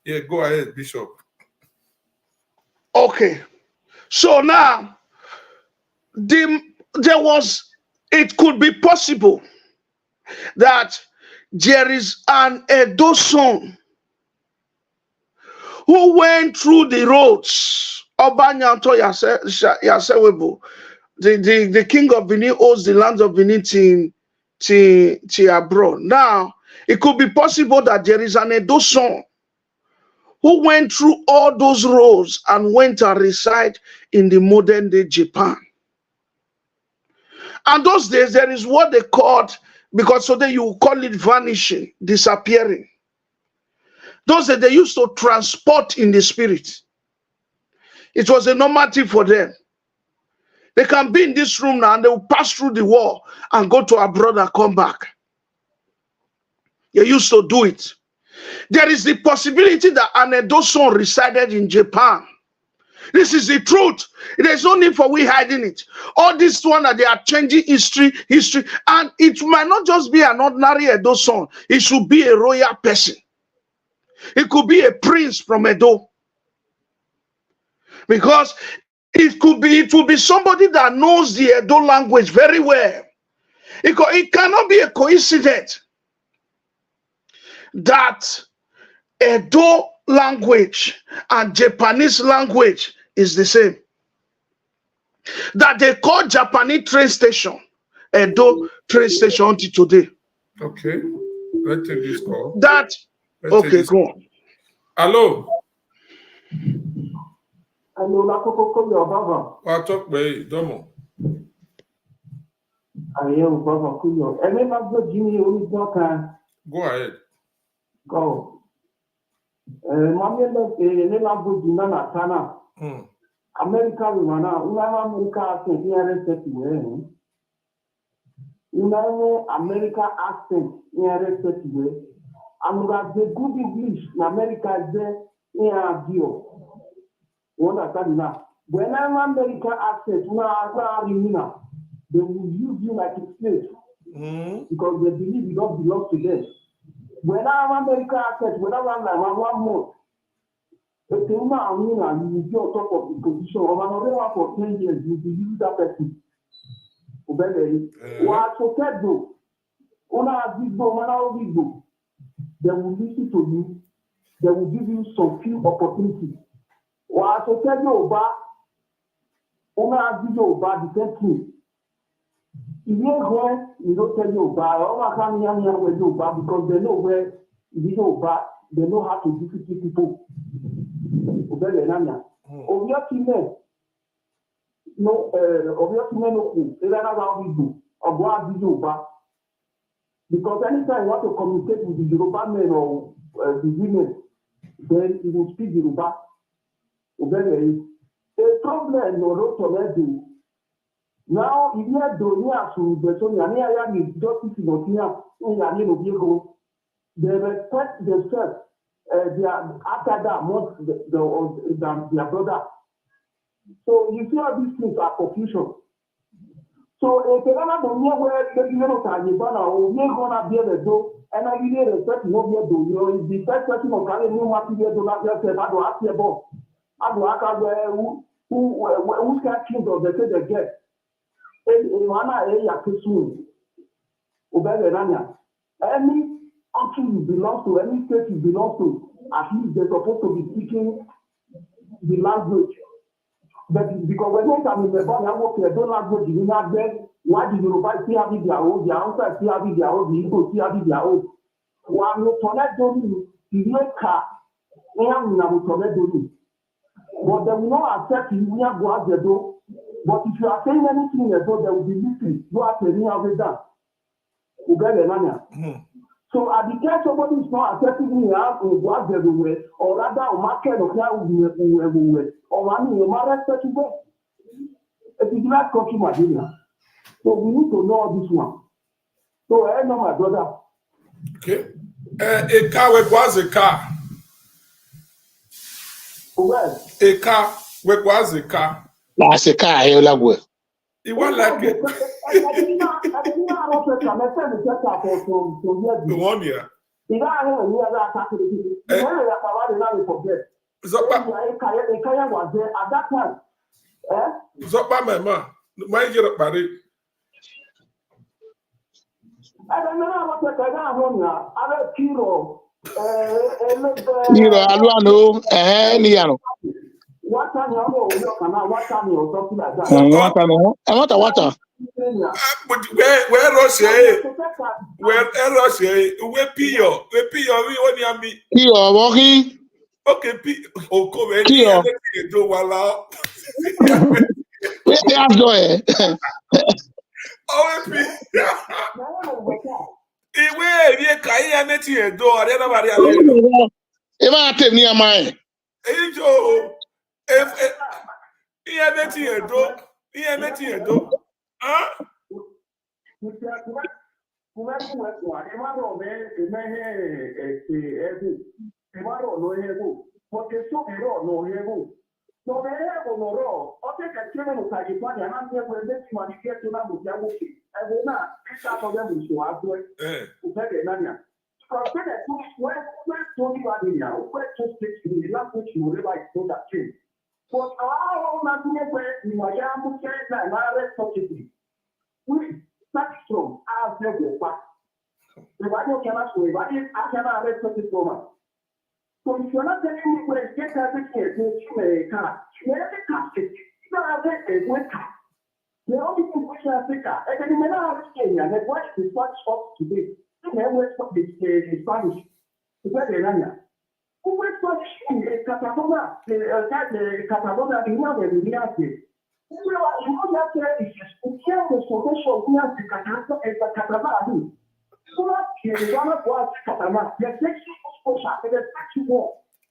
yeah, go ahead, Bishop. Okay. So now it could be possible that there is an Edo son who went through the roads. Obanyanto Yasewebo, the king of Benin owns the lands of Benin to abroad. Now, it could be possible that there is an Edo son who went through all those roads and went and reside in the modern day Japan. And those days, there is what they called, because today you call it vanishing, disappearing. Those days, they used to transport in the spirit. It was a normative for them. They can be in this room now and they will pass through the wall and go to abroad and come back. They used to do it. There is the possibility that an Edo son resided in Japan. This is the truth. There's no need for we hiding it. All this one that they are changing history, and it might not just be an ordinary Edo son. It should be a royal person. It could be a prince from Edo. Because it will be somebody that knows the Edo language very well. It cannot be a coincidence that Edo language and Japanese language is the same. That they call Japanese train station Edo train station until today. Okay, let's take this call. Okay, go on. Hello. Hello, la koko come your baba. I talk by Domo. I am baba kuyo. And then I go Jimmy only talk. Go ahead. Go. Mami nena buji na tana. America wana una America accent here set we. Una America accent here set we. Amuga the good English na America is there here bio. Wanda tana. When I'm America accent una they will use you like a slave. Because they believe you don't belong to them. When I'm America accent, when I'm one more, if you will be on top of the position of another one for 10 years, you will use that person. What so do? They will listen to you, they will give you some few opportunities. What so tell you about the same thing. If you're going, you don't tell you about because they know where you know about, they know how to defeat people. Because anytime you want to communicate with the Yoruba men or the women, then you will speak Yoruba. A problem no now, if you are doing they respect themselves. They are after that amongst their brother. So you see how these things are confusion. So if you don't know where you know, you're gonna be able to do And I really respect no be do. You know, the first person of carry no matter the do not just say I do ask about. I do ask who can king of the say the get. Mana ya kisu. Obey Rania. Any country you belong to, any state you belong to, at least they're supposed to be speaking the language. But because when they come in the body, I work here, don't language, you know, then why do Yoruba see how their own, the answer see how their own, the Igbo see how their own. One no tornado, you car, and now tornado. But they will not accept you, we are going to do. But if you are saying anything as though, they will be listening. You are telling me that. So at the time somebody is not accepting me as what they do, or rather, or market of how we or money, you might respect to go. It is not country material. So we need to know this one. So I know my brother. Okay. A car was a car. Well, a car was a car. That's a car, I like well. It was like it. The 1 year. Zopa mama, my get up by it. I don't know what I kilo. Aluano, Niano. What time or something like that. I want a water. But where Russia? Where Russia? Where Pio? Where Pio? We only have me. Pio, walking. Okay, Pio. Come here. Do wala. Where they have joy? Oh, Pio. Iwe ye kai aneti edo ari na bari ale. E ma tell near mine. Ejo. Iye aneti edo. Iye aneti edo. Huh? But our we start from our level back. The body cannot go, I cannot respect it for us. So if you're not telling me where to get everything, you may car. You have a car, you don't have a good car. The only thing we can take car, and then you may not have a Kenya, and watch the Spanish up today. You never expect the Spanish. It's very rare. Who was Spanish in Catalonia? The Catalonia, the one that we have here.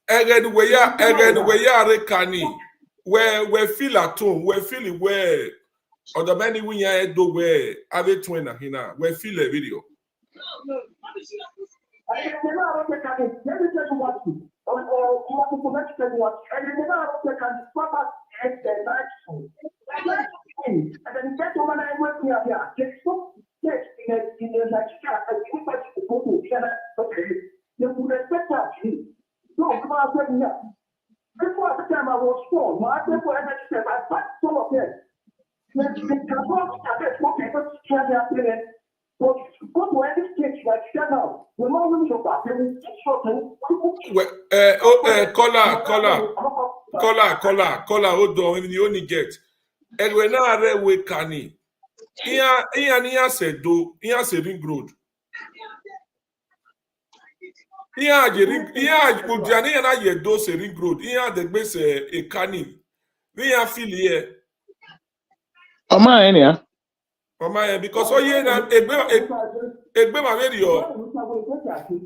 Again, we are reckoning where feel at home, where feel where or the many we are do where have it twin hina, where feel a video. And then that woman I work here, yes, in the like okay, you would respect that. No, come on, before the time I was born, my before I said, I passed some of them. Let's get smoking, but can't have it. But go to any stage like shut up. The moment you got them, Caller, hold on, you only get. And when I read with Kani, Ian said, do, Ian said, ring road. Ian, Ujani and I do say ring road. Ian, the base a Kani. We are feel here. Oma, any, because oh, yeah, a bema radio.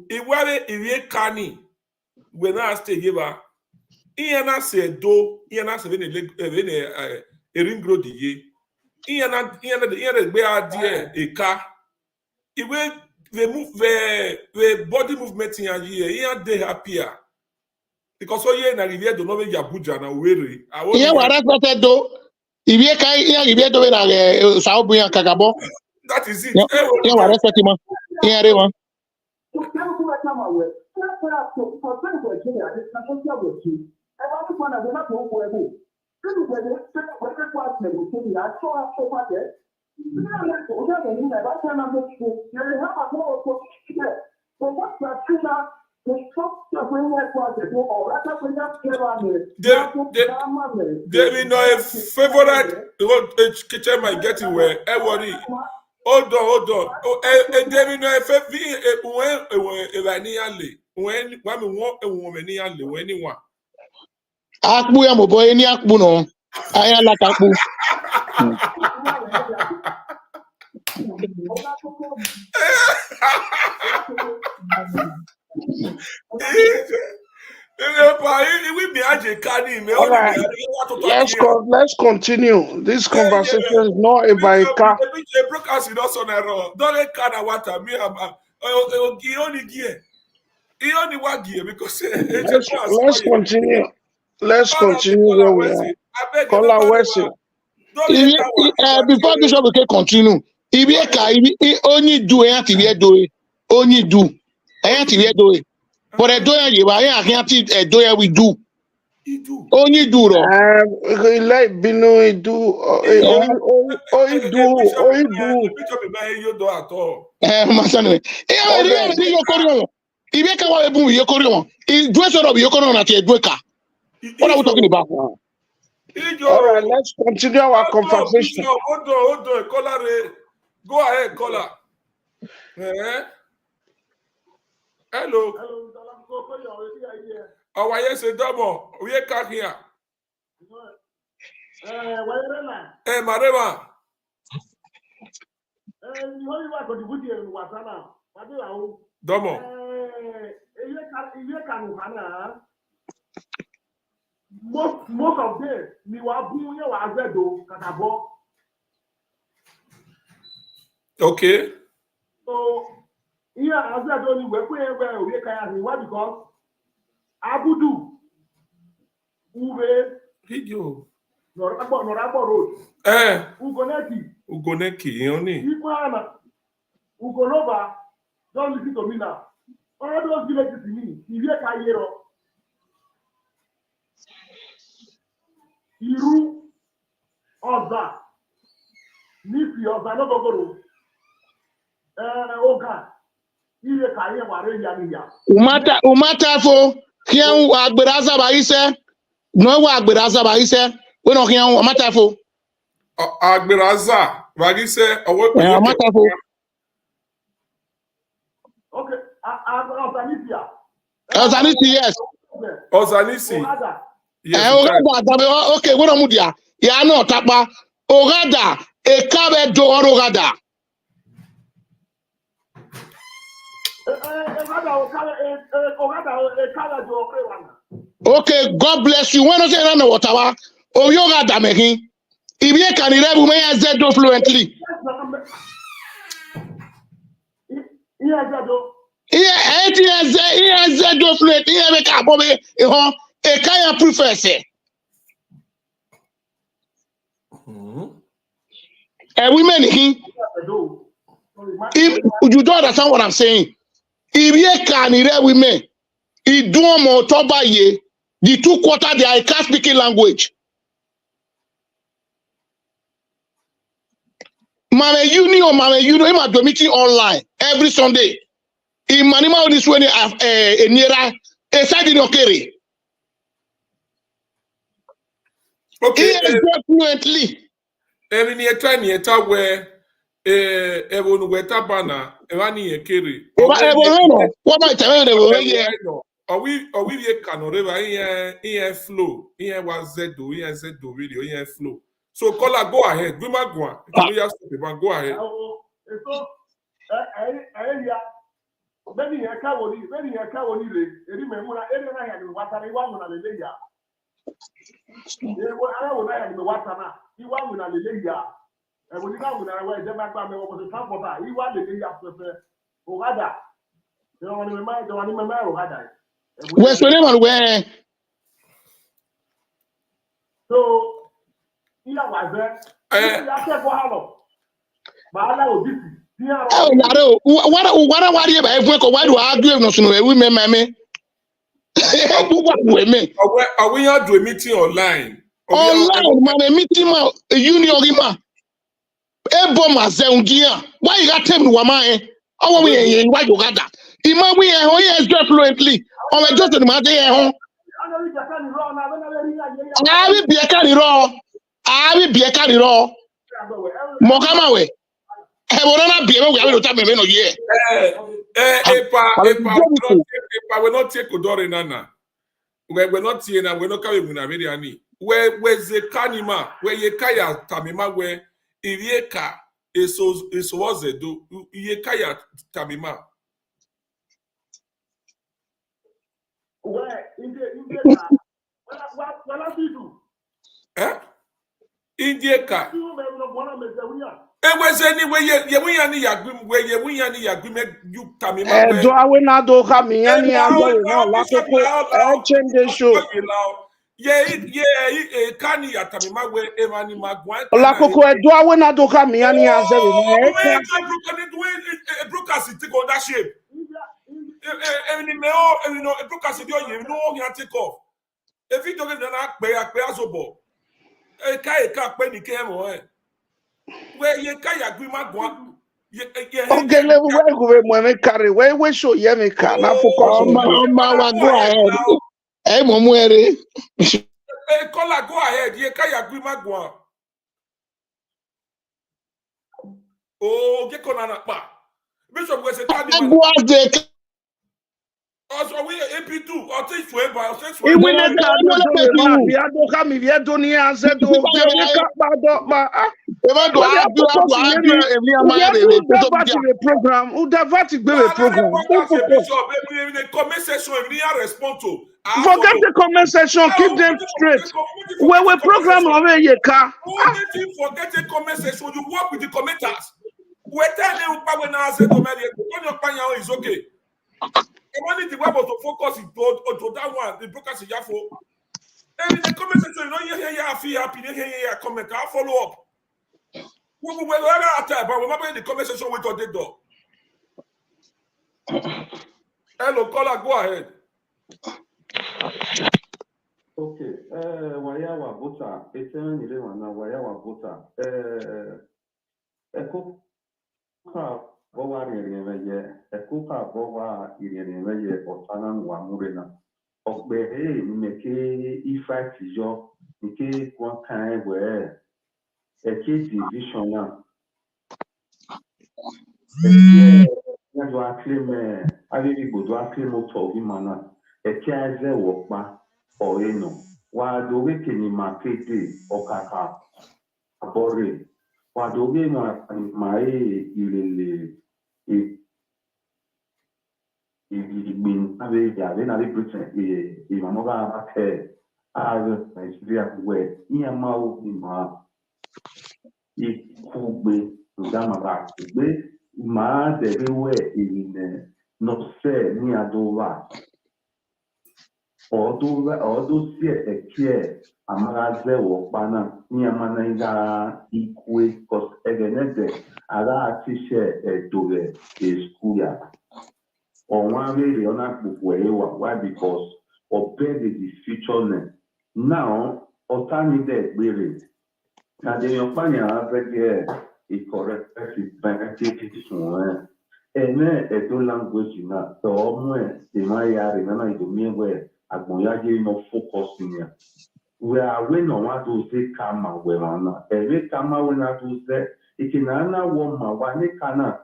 It was a Kani. When I stay here, Ian said, do, Ian said, a ring road ye. Ian the way idea a car. It will they move the body movement in a year. Ian they happier. Because so ye na rivière do not make Abuja na weary. Yeah, what I said though. If you can't, if you do it, South Buya Kagabo. That is it. Yeah, what I said, yeah, come away. That's what I took for example, I did not with you. And I was one of them up over me. This is when they said, what the question was to me. I saw how so much it. David, no a favorite kitchen might get in where I worry. Hold on. David, no a favorite when we want a woman when anyone. Akbu ya mo boy ni akbu no. Aya la akbu. All right. Let's continue. This conversation is not about a car. Let's continue. Let's continue where we are. Caller Wesley. Before Bishop can continue, if you only do it, only do. But I do it, we do. Only do. Like Bino do. What are we talking about? All right, let's continue our conversation. Hold on. Caller, go ahead, caller. Hello. Oh, yes, a double. We are here. Marema. Domo. Most of them, we were born here. Okay. So here, as I told you, where we can why because Abudu, Uwe, Video. Norabo Road, Ugoneki, Yoni. Iguana, Ugoloba, don't listen to me now. All those villages to me, Ivia Iru, Oza, Nipi, Oza, no Gogoro, Oga, Ivia Kaya, Wareya. Umata fo, here Agberaza Baise, no Agberaza Baise, we don't hear Umata fo. Agberaza, Baise, or Umata fo. Okay, Ozanisia. Ozanisi, yes. Ozanisi. Okay, what am I? Yeah, no, Tapa. Ogada, a cabe do Ogada. Okay, God bless you. When I say no whatever, oh yoga damage. If you can learn me as that fluently. He has that fluently. He make a bobby. A kaya professor. And women, if you don't understand what I'm saying, if you can hear women, he do more toba ye. The 2 quarters they are can't speaking language. Mama Union, him at the meeting online every Sunday. In Manima this way, near a side in Okere. Okay. He is fluently. Every near time you talk where everyone wet up banner, Evani Ekiri. What am I telling you? Are we Canoreva here flow? Here was Zedo, here Zedo video, here flow. So caller, go ahead. Go ahead. Where's the name where? So, here was there. Oh, Naro, what are you by work or why do I argue no sooner women, mammy? Are we are doing meeting online? Online, man, meeting my union. Eboma Zengia. Why you got tell me why? Oh, we why you got that? Ima we are here just fluently. Oh, I just the matter here. I will be a carry raw. I will be a carry raw. Mogama way. I will not be able to tell me no year. Epa, we not take Odore Nana. We're not seeing and we're not coming with Ameriani. Where's the Kanima? Where ye kaya Tamima, where Irieka is was a do ye kaya Tamima. Where in Eh? Indieka. It was anyway, we any agreement where we any agreement you Tamima. Do I win not do come me any other no change the show. Kani ya Tamima where Emani Magwan. La Coco, do I win not do come me any answer? Brokers take on that shape. Brokers you know you take off. If you don't get that pay a zobo. A can't pay the came where you can't agree my one. Okay, let me carry where we show Yemika. Now focus on go ahead. Hey, Momwere. Kola, go ahead. You can't agree my one. Oh, get on a pa. Bishop was a time. Also, we AP2 or take forever. I'll take forever. We never we are to come if you don't answer to program. Who the program? Forget the comment section. Keep them straight. Where we program over your car. Forget the comment section. You work with the commenters. We're telling you when I said to me, is okay. I wanted the web to focus on that one. The brokers in Yafo. And in the comment section, you know, you feel happy, you comment, I'll follow up. We will at time, but remember in the comment section with the door. Hello, caller, go ahead. Okay, Wayawa Bota, Ethan Ilewana, Wayawa Bota, Echo. Bowa irienye ekuka bowa irienye otana nwamurena ogbehe meke ifatijo nke kwa kan we eke division na eke do acclaim ali go do acclaim to bi mana eke aze wopa oreno wa do we keni market okaka abore wa do we ma ilele been having Britain, Imamova Care, Nigeria, where Iamau Ima, Ikube, Gamma, Ma, everywhere in not say near Dova, or those here a care, Amaraze or Bana, Niamanaga, Equi, because again, Ara Tisha, a Dove, a school. Or one way the honor book why because obey the future now alternative way now the company already is correct and then a two language now so the Maya remember to me where Agboya no focus in we are when no want to say kama we na every kama we na to say it can na woman one kana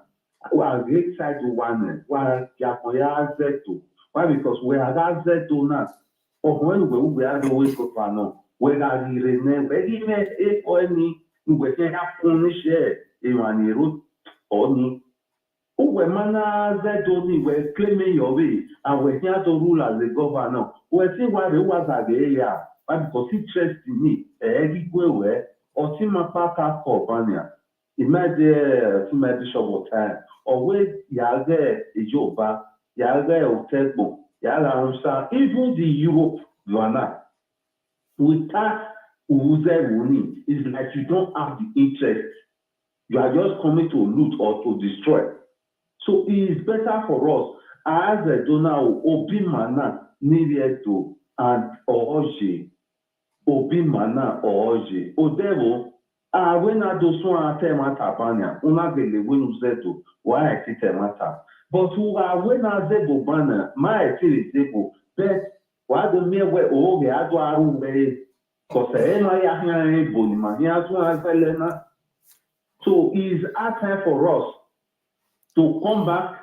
well, great side to one, while Yapoya Zeto. Why? Because we are that Zeto now. Or when we are the way to Fano, when I remain ready, or any, we can have only share in one root only. Oh, when Mana Zeto, we're claiming your way, and we're here to rule as the governor. We're seeing why there was a day, why? Because it trusts in me, every way, or Timapaka Corbania. Imagine female bishop of time, or wait, Yaga, Ijoba, Yaga, Otego, Yaga, even the Europe, Luana, without Uze Wuni, it's like you don't have the interest. You are just coming to loot or to destroy. So it is better for us as a donor obi mana nirieto and oje obi mana oje odebo when I do so a temata banya una gele winu zeto why I see temata but who are when I zebo bana my feel zebo but why the mere way oh we ado aru we because ena ya hia boni ma hia so azelena. So it is our time for us to come back,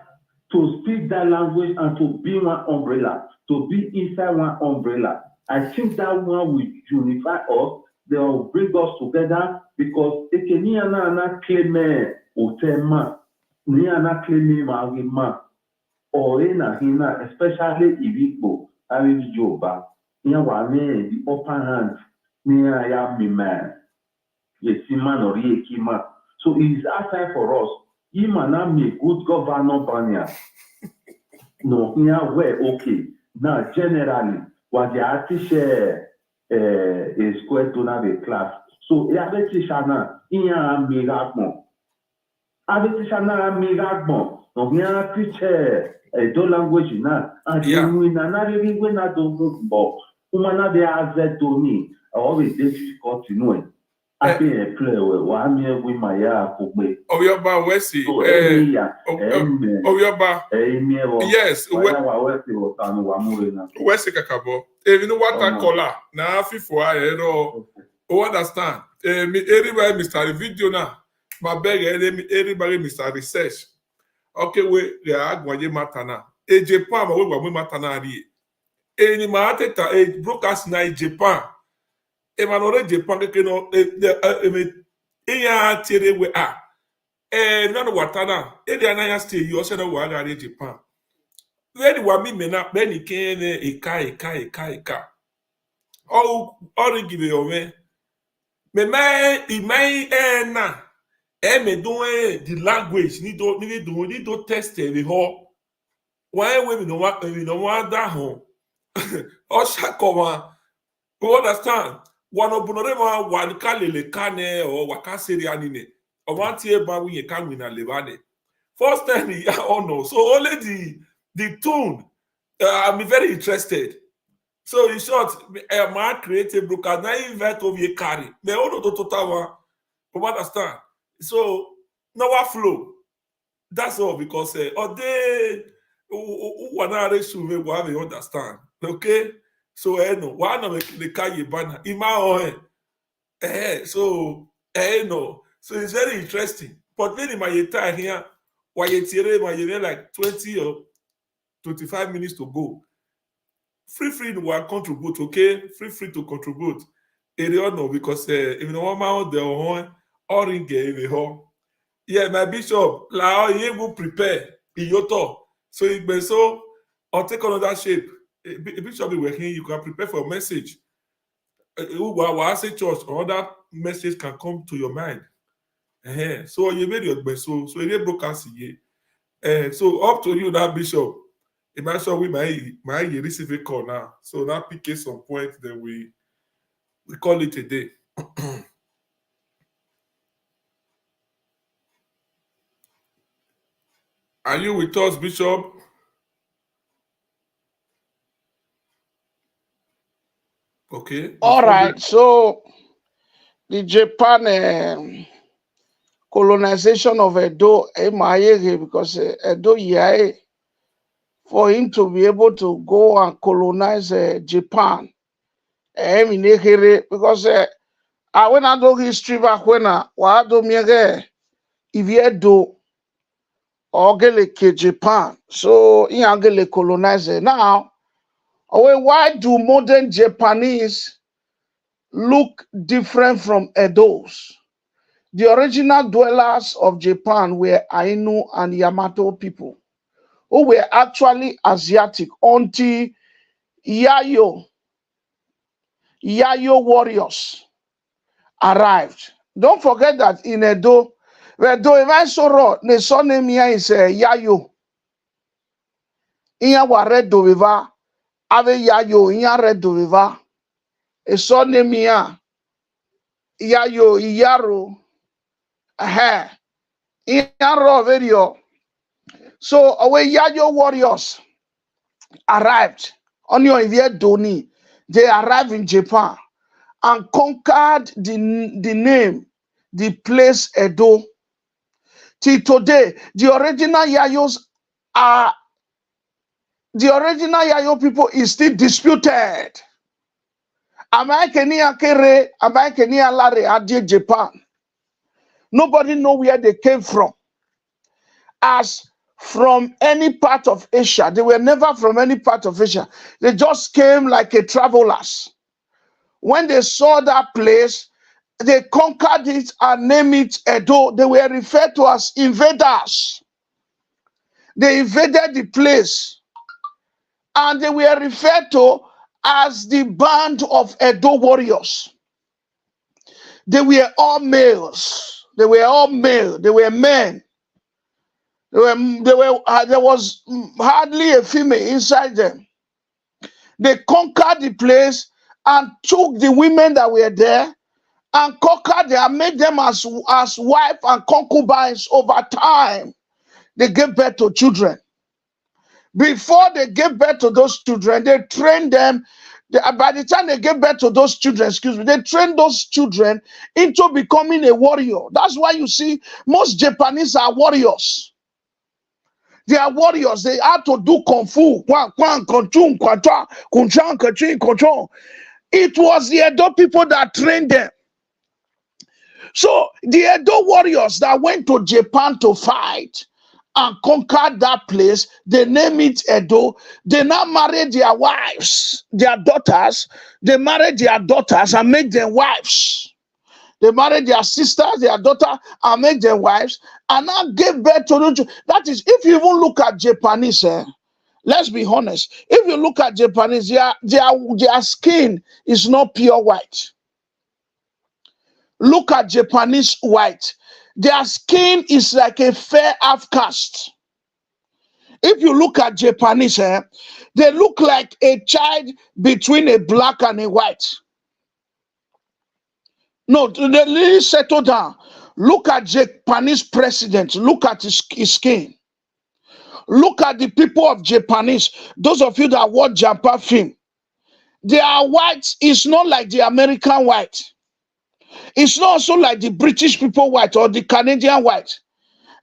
to speak that language and to be one umbrella, to be inside one umbrella. I think that one will unify us, they will bring us together because Ekeniana na claim Otema, Niana claim Magima, or Hina, especially Ibibo, Arijoba, Niawane, the upper hand, Nia Yami Yesiman or Yekima. So it is our time for us. Imana me good governor banya. No, here where okay. Now generally, what the artist is going to have a class. So every teacher now, here am miracle. Every teacher now am miracle. No, here teacher do language now. And we na really we na do but umana de azedoni. Always difficult to know. I think a play one year with my Oyoba Wesi. Oyoba. Yes. Wesi Kakabo. You know what I call her? Now, FIFO, I understand. Everybody, Mr. Video now. My beg, everybody, Mr. Research. Okay, we are going to matana. Japan, we are going to matana. Any matter, broadcast na Japan. Emanore Japan keno iya tere we nanu watana anaya stay you also know waga Japan when wa mi mena beni kene ika all give you me na me do the language need to test the whole why we no want that home o shakoma you understand one obunore one kalele kane or wakaseri anine or one tie ba we can win a levane first time oh no so only the tune I'm very interested so in short a man creative broker na invite of ye carry me ono to total one you understand so now flow that's all because or they one are we have understand okay. So no, one of the kaye banner. So no. So it's very interesting. But then in my time here, why you like 20 or 25 minutes to go. Free to contribute, okay? Free to contribute. Area no, because if you want my the home or in game, yeah, my bishop, la you will prepare in your talk. So it be so I'll take another shape. Bishop be working, you can prepare for a message. While say church, another message can come to your mind. So you made your best. So you broadcast here. So up to you now, Bishop. Imagine we might receive a call now. So now pick some point, then we call it a day. Are you with us, Bishop? Okay. All right. So the Japan colonization of Edo, because Edo for him to be able to go and colonize Japan, because when I do history back when I do if you do or Japan, so you colonize it now. Why do modern Japanese look different from Edos? The original dwellers of Japan were Ainu and Yamato people, who were actually Asiatic until Yayo warriors arrived. Don't forget that in Edo, if I saw the son name here is Yayo. Inya wa red do viva, ave Yayo, inya red do viva. A son name here, Yayo, Iyaro. in raw video. So our Yayo warriors arrived on your Doni. They arrived in Japan and conquered the name, the place Edo. Till today, the original Yayo people is still disputed. Japan. Nobody know where they came from. As from any part of Asia. They were never from any part of Asia. They just came like a travelers. When they saw that place, they conquered it and named it Edo. They were referred to as invaders. They invaded the place. And they were referred to as the band of Edo warriors. They were all males. They were all male. They were men. There was hardly a female inside them. They conquered the place and took the women that were there and conquered them and made them as wife and concubines over time. They gave birth to children. Before they gave birth to those children, they trained them. By the time they gave birth to those children, they trained those children into becoming a warrior. That's why you see most Japanese are warriors. They are warriors. They have to do kung fu. It was the Edo people that trained them. So the Edo warriors that went to Japan to fight and conquered that place, they named it Edo. They now married their wives, their daughters. They married their daughters and made them wives. They married their sisters, their daughter, and made them wives, and now gave birth to them. That is, if you even look at Japanese, let's be honest. If you look at Japanese, their skin is not pure white. Look at Japanese white. Their skin is like a fair half caste. If you look at Japanese, they look like a child between a black and a white. No, they really settle down. Look at Japanese president. Look at his skin. Look at the people of Japanese. Those of you that watch Japan film. Their white is not like the American white. It's not also like the British people white or the Canadian white.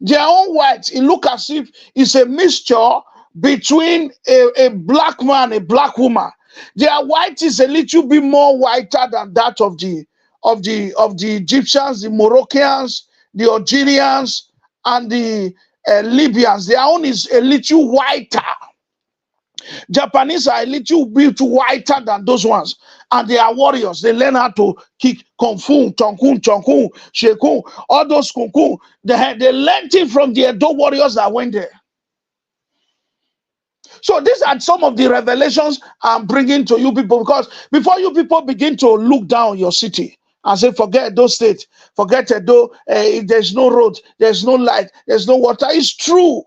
Their own white, it looks as if it's a mixture between a black man, a black woman. Their white is a little bit more whiter than that of the Egyptians, the Moroccans, the Algerians, and the Libyans. Their own is a little whiter. Japanese are a little bit whiter than those ones. And they are warriors. They learn how to kick kung fu, chongkun, shekun, all those kung fu. They learned it from the Edo warriors that went there. So these are some of the revelations I'm bringing to you people, because before you people begin to look down your city and say, forget Edo State, forget Edo, there's no road, there's no light, there's no water. It's true.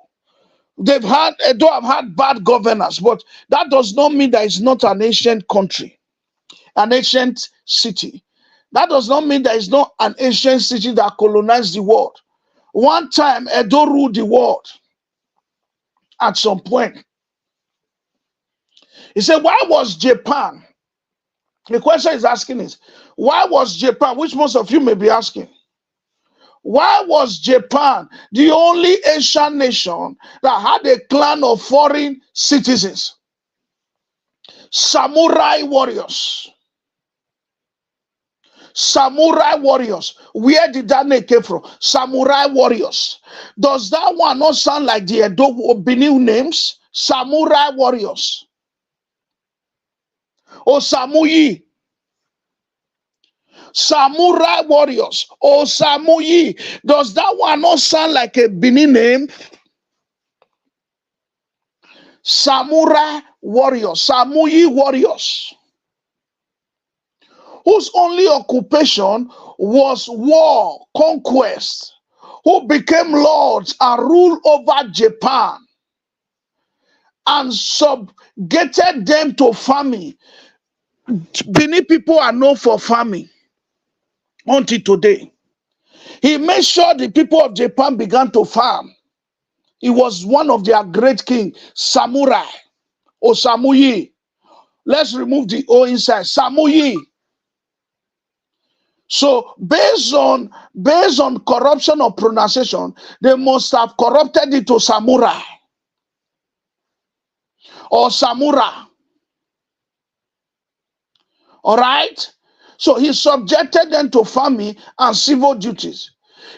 Edo have had bad governance, but that does not mean that it's not an ancient country, an ancient city. That does not mean that it's not an ancient city that colonized the world. One time, Edo ruled the world at some point. He said, why was Japan? The question is asking is, why was Japan, which most of you may be asking, why was Japan the only Asian nation that had a clan of foreign citizens? Samurai warriors. Samurai warriors. Where did that name come from? Samurai warriors. Does that one not sound like the Edo Benin names? Samurai warriors. Or Samuyi. Samurai warriors. Or Samuyi. Does that one not sound like a Benin name? Samurai warriors. Samuyi warriors. Whose only occupation was war, conquest, who became lords and ruled over Japan and subjugated them to farming. Benin people are known for farming until today. He made sure the people of Japan began to farm. He was one of their great king, Samurai, or Samuyi. Let's remove the O inside, Samuyi. So based on corruption of pronunciation, they must have corrupted it to Samurai or Samura. All right? So he subjected them to farming and civil duties.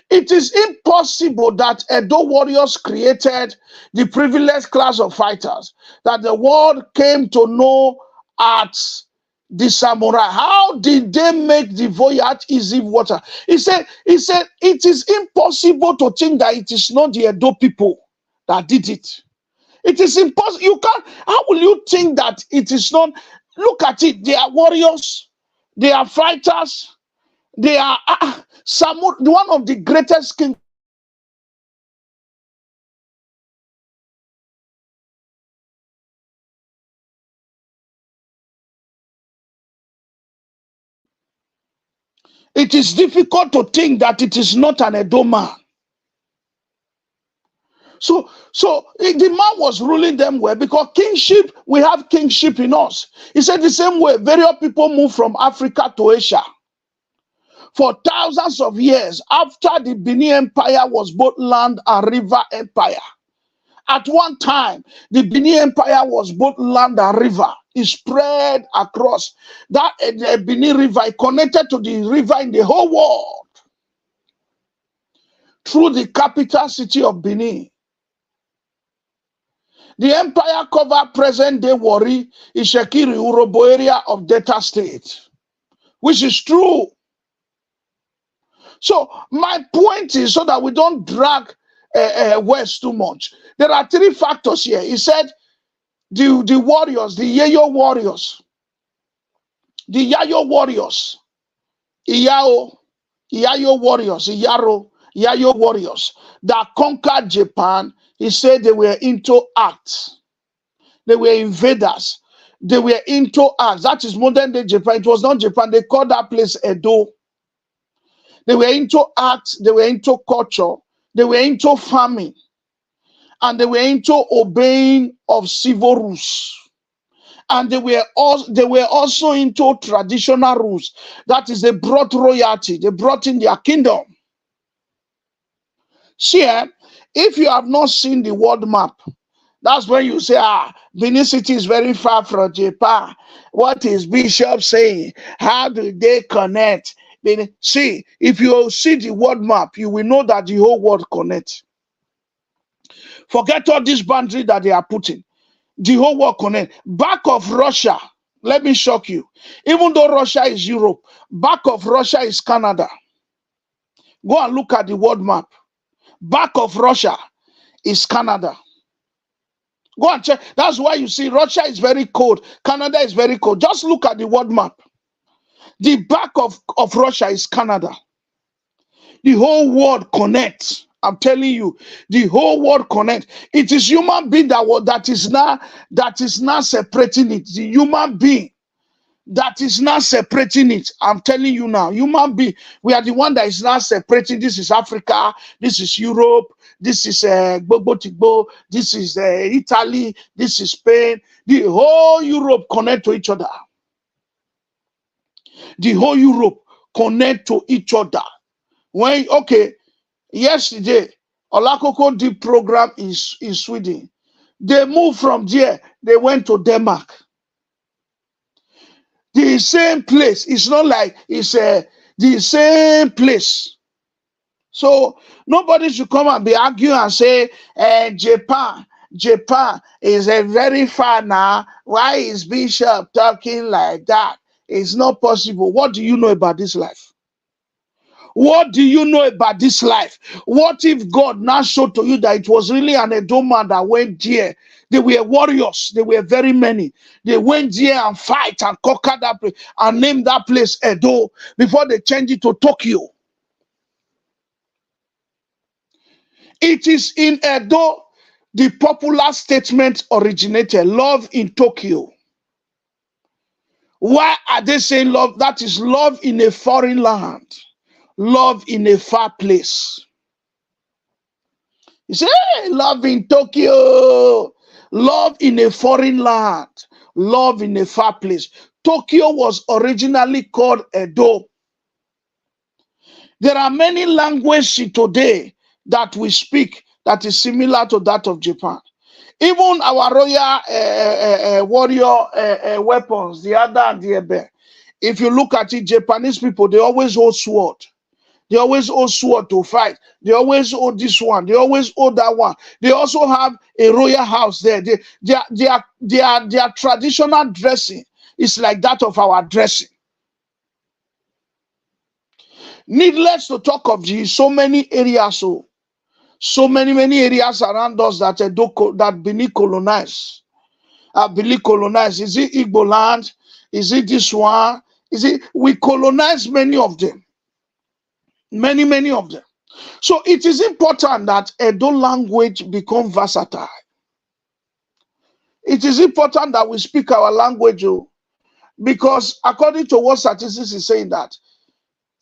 It is impossible that Edo warriors created the privileged class of fighters that the world came to know as the samurai. How did they make the voyage easy water? He said, it is impossible to think that it is not the Edo people that did it. It is impossible. You can't, how will you think that it is not? Look at it. They are warriors. They are fighters. They are one of the greatest kings. It is difficult to think that it is not an Edo man. So the man was ruling them well because kingship, we have kingship in us. He said the same way various people move from Africa to Asia. For thousands of years after the Benin Empire was both land and river empire. At one time, the Benin Empire was both land and river. It spread across. That Benin River connected to the river in the whole world through the capital city of Benin. The empire covered present-day Warri, Ishekiri, Urobo area of Delta State, which is true. So my point is so that we don't drag West too much. There are three factors here. He said the warriors, the Yayo warriors, Yayo warriors, Yayo warriors that conquered Japan. He said they were into acts. They were invaders. They were into acts. That is modern day Japan. It was not Japan. They called that place Edo. They were into arts, they were into culture, they were into farming, and they were into obeying of civil rules. And they were also into traditional rules. That is, they brought royalty, they brought in their kingdom. See, if you have not seen the world map, that's when you say, Benin City is very far from Japan. What is Bishop saying? How do they connect? See, if you see the world map, you will know that the whole world connects. Forget all this boundary that they are putting. The whole world connects. Back of Russia, let me shock you. Even though Russia is Europe, back of Russia is Canada. Go and look at the world map. Back of Russia is Canada. Go and check. That's why you see Russia is very cold. Canada is very cold. Just look at the world map. The back of Russia is Canada. The whole world connects. I'm telling you, the whole world connects. It is human being that is now separating it. The human being that is now separating it. I'm telling you now, human being. We are the one that is now separating. This is Africa. This is Europe. This is Gbogbo, this is Italy. This is Spain. The whole Europe connect to each other. The whole Europe connect to each other. When yesterday, Olakoko did program in Sweden. They moved from there. They went to Denmark. The same place. It's not like it's the same place. So nobody should come and be arguing and say, Japan is a very far now. Why is Bishop talking like that? It's not possible. What do you know about this life? What do you know about this life? What if God now showed to you that it was really an Edo man that went there? They were warriors. They were very many. They went there and fight and conquer that place and name that place Edo before they changed it to Tokyo. It is in Edo the popular statement originated, love in Tokyo. Why are they saying love? That is love in a foreign land. love in a far place. You say, hey, love in Tokyo, love in a foreign land, love in a far place. Tokyo was originally called Edo. There are many languages today that we speak that is similar to that of Japan. Even our royal warrior weapons, the other and the ebe. If you look at it, Japanese people, they always hold sword. They always hold sword to fight. They always hold this one. They always hold that one. They also have a royal house there. Their traditional dressing is like that of our dressing. Needless to talk of so many areas, so many areas around us that Benin colonized. Benin colonized. Is it Igbo land? Is it this one? Is it? We colonized many of them. Many of them. So it is important that Edo language become versatile. It is important that we speak our language, because according to what statistics is saying that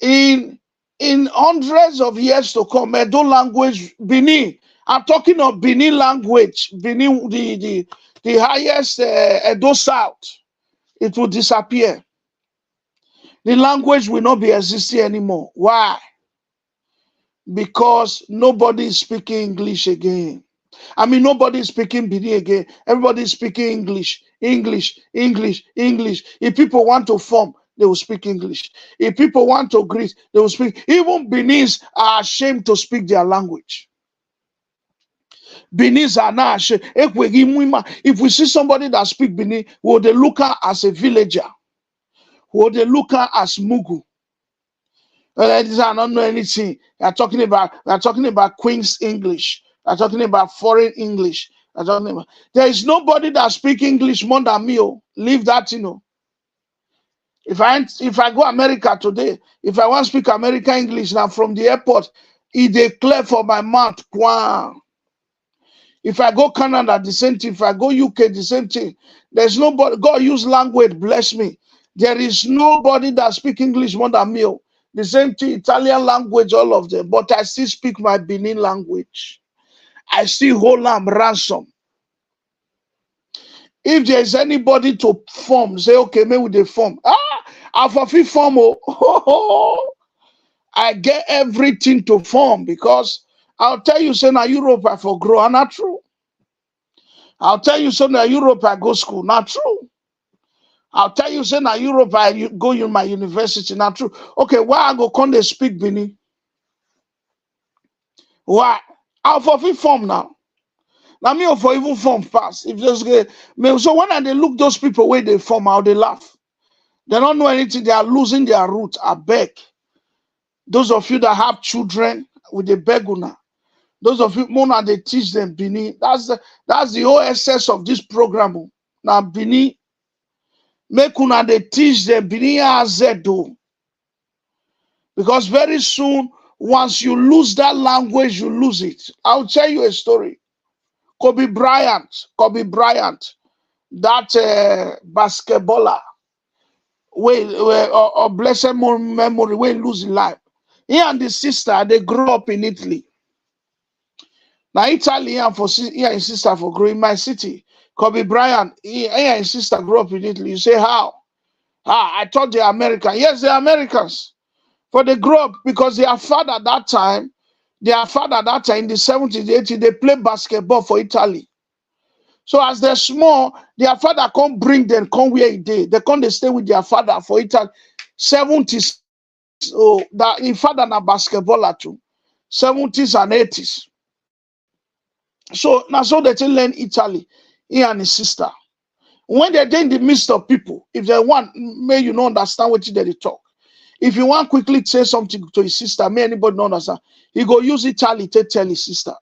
in hundreds of years to come, Edo language, Benin, I'm talking of Benin language, Benin, the highest Edo South, it will disappear. The language will not be existing anymore. Why? Because nobody is speaking English again. I mean, nobody is speaking Benin again. Everybody is speaking English. If people want to form, they will speak English. If people want to greet, they will speak. Even Beninese are ashamed to speak their language. Beninese are not ashamed. If we see somebody that speaks Benin, will they look at as a villager? Will they look at as Mugu? I don't know anything. We are talking about Queen's English. We are talking about foreign English. There is nobody that speaks English more than me. Leave that, If I go America today, if I want to speak American English now from the airport, it is clear for my mouth. If I go Canada, the same thing. If I go UK, the same thing. There's nobody. God use language, bless me. There is nobody that speaks English more than me. The same thing, Italian language, all of them. But I still speak my Benin language. I still hold them ransom. If there is anybody to form, say, okay, maybe they form. I fulfill form. I get everything to form, because I'll tell you, say, now Europe I for grow, not true. I'll tell you, say, now Europe I go school, not true. I'll tell you, say, now Europe I go in my university, not true. Okay, why I go come they speak Benin? Why? I'll fulfill form now. Now me for even form pass. If just get so when they look those people where they form, how they laugh. They don't know anything. They are losing their root. I beg. Those of you that have children with the beguna, those of you more they teach them Benin. That's the whole essence of this program. Now Benin, make una they teach them Benin as do. Because very soon, once you lose that language, you lose it. I'll tell you a story. Kobe Bryant, that basketballer, or blessed memory, we lose life. He and his sister, they grew up in Italy. Now Italy and his sister for growing in my city. Kobe Bryant, he and his sister grew up in Italy. You say how? I thought they're American. Yes, they're Americans. For they grew up because their father at that time in the 70s, 80s, they play basketball for Italy. So as they're small, their father can't bring them, come where they can't stay with their father for Italy. 70s, so that in father na basketballer too. 70s and 80s. So now so they learn Italy, he and his sister. When they're in the midst of people, if they want, may you not understand what they talk. If you want quickly say something to his sister, may anybody not understand, he go use Italy to tell his sister.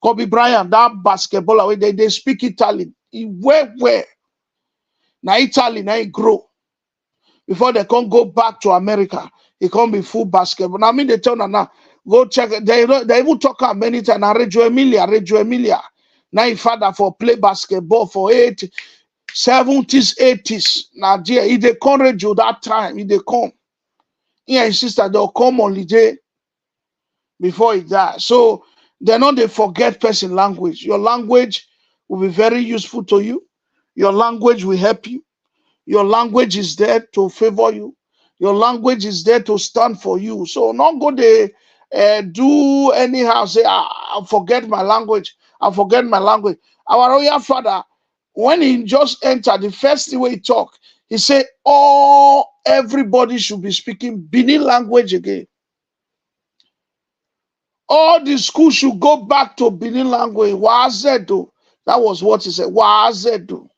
Kobe Bryant, that basketballer, they speak Italian. Where? Now Italy, now he grow. Before they can't go back to America, he can't be full basketball. Now I mean they tell them now, go check. They even talk about many times. Now Reggio Emilia. Now he father for play basketball for 70s, 80s. Now dear, he they come Reggio that time, he they come. he and his sister, they'll come on holiday before he dies. So they're not they forget person language. Your language will be very useful to you. Your language will help you. Your language is there to favor you. Your language is there to stand for you. So not go there do anyhow, say, I'll forget my language. I'll forget my language. Our royal father, when he just entered, the first way he talked, he said, everybody should be speaking Benin language again. All the schools should go back to Benin language. Wazedo. That was what he said. Wazedo.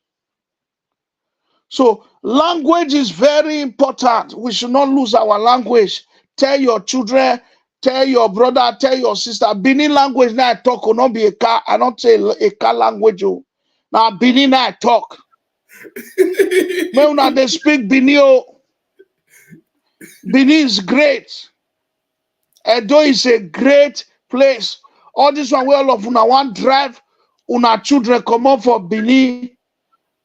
So language is very important. We should not lose our language. Tell your children, tell your brother, tell your sister. Benin language now I talk will not be a car. I don't say a car language. Now Benin now I talk. When they speak Benin, Benin is great. Edo is a great place. All this one where all of una want drive, una children come up for Benin.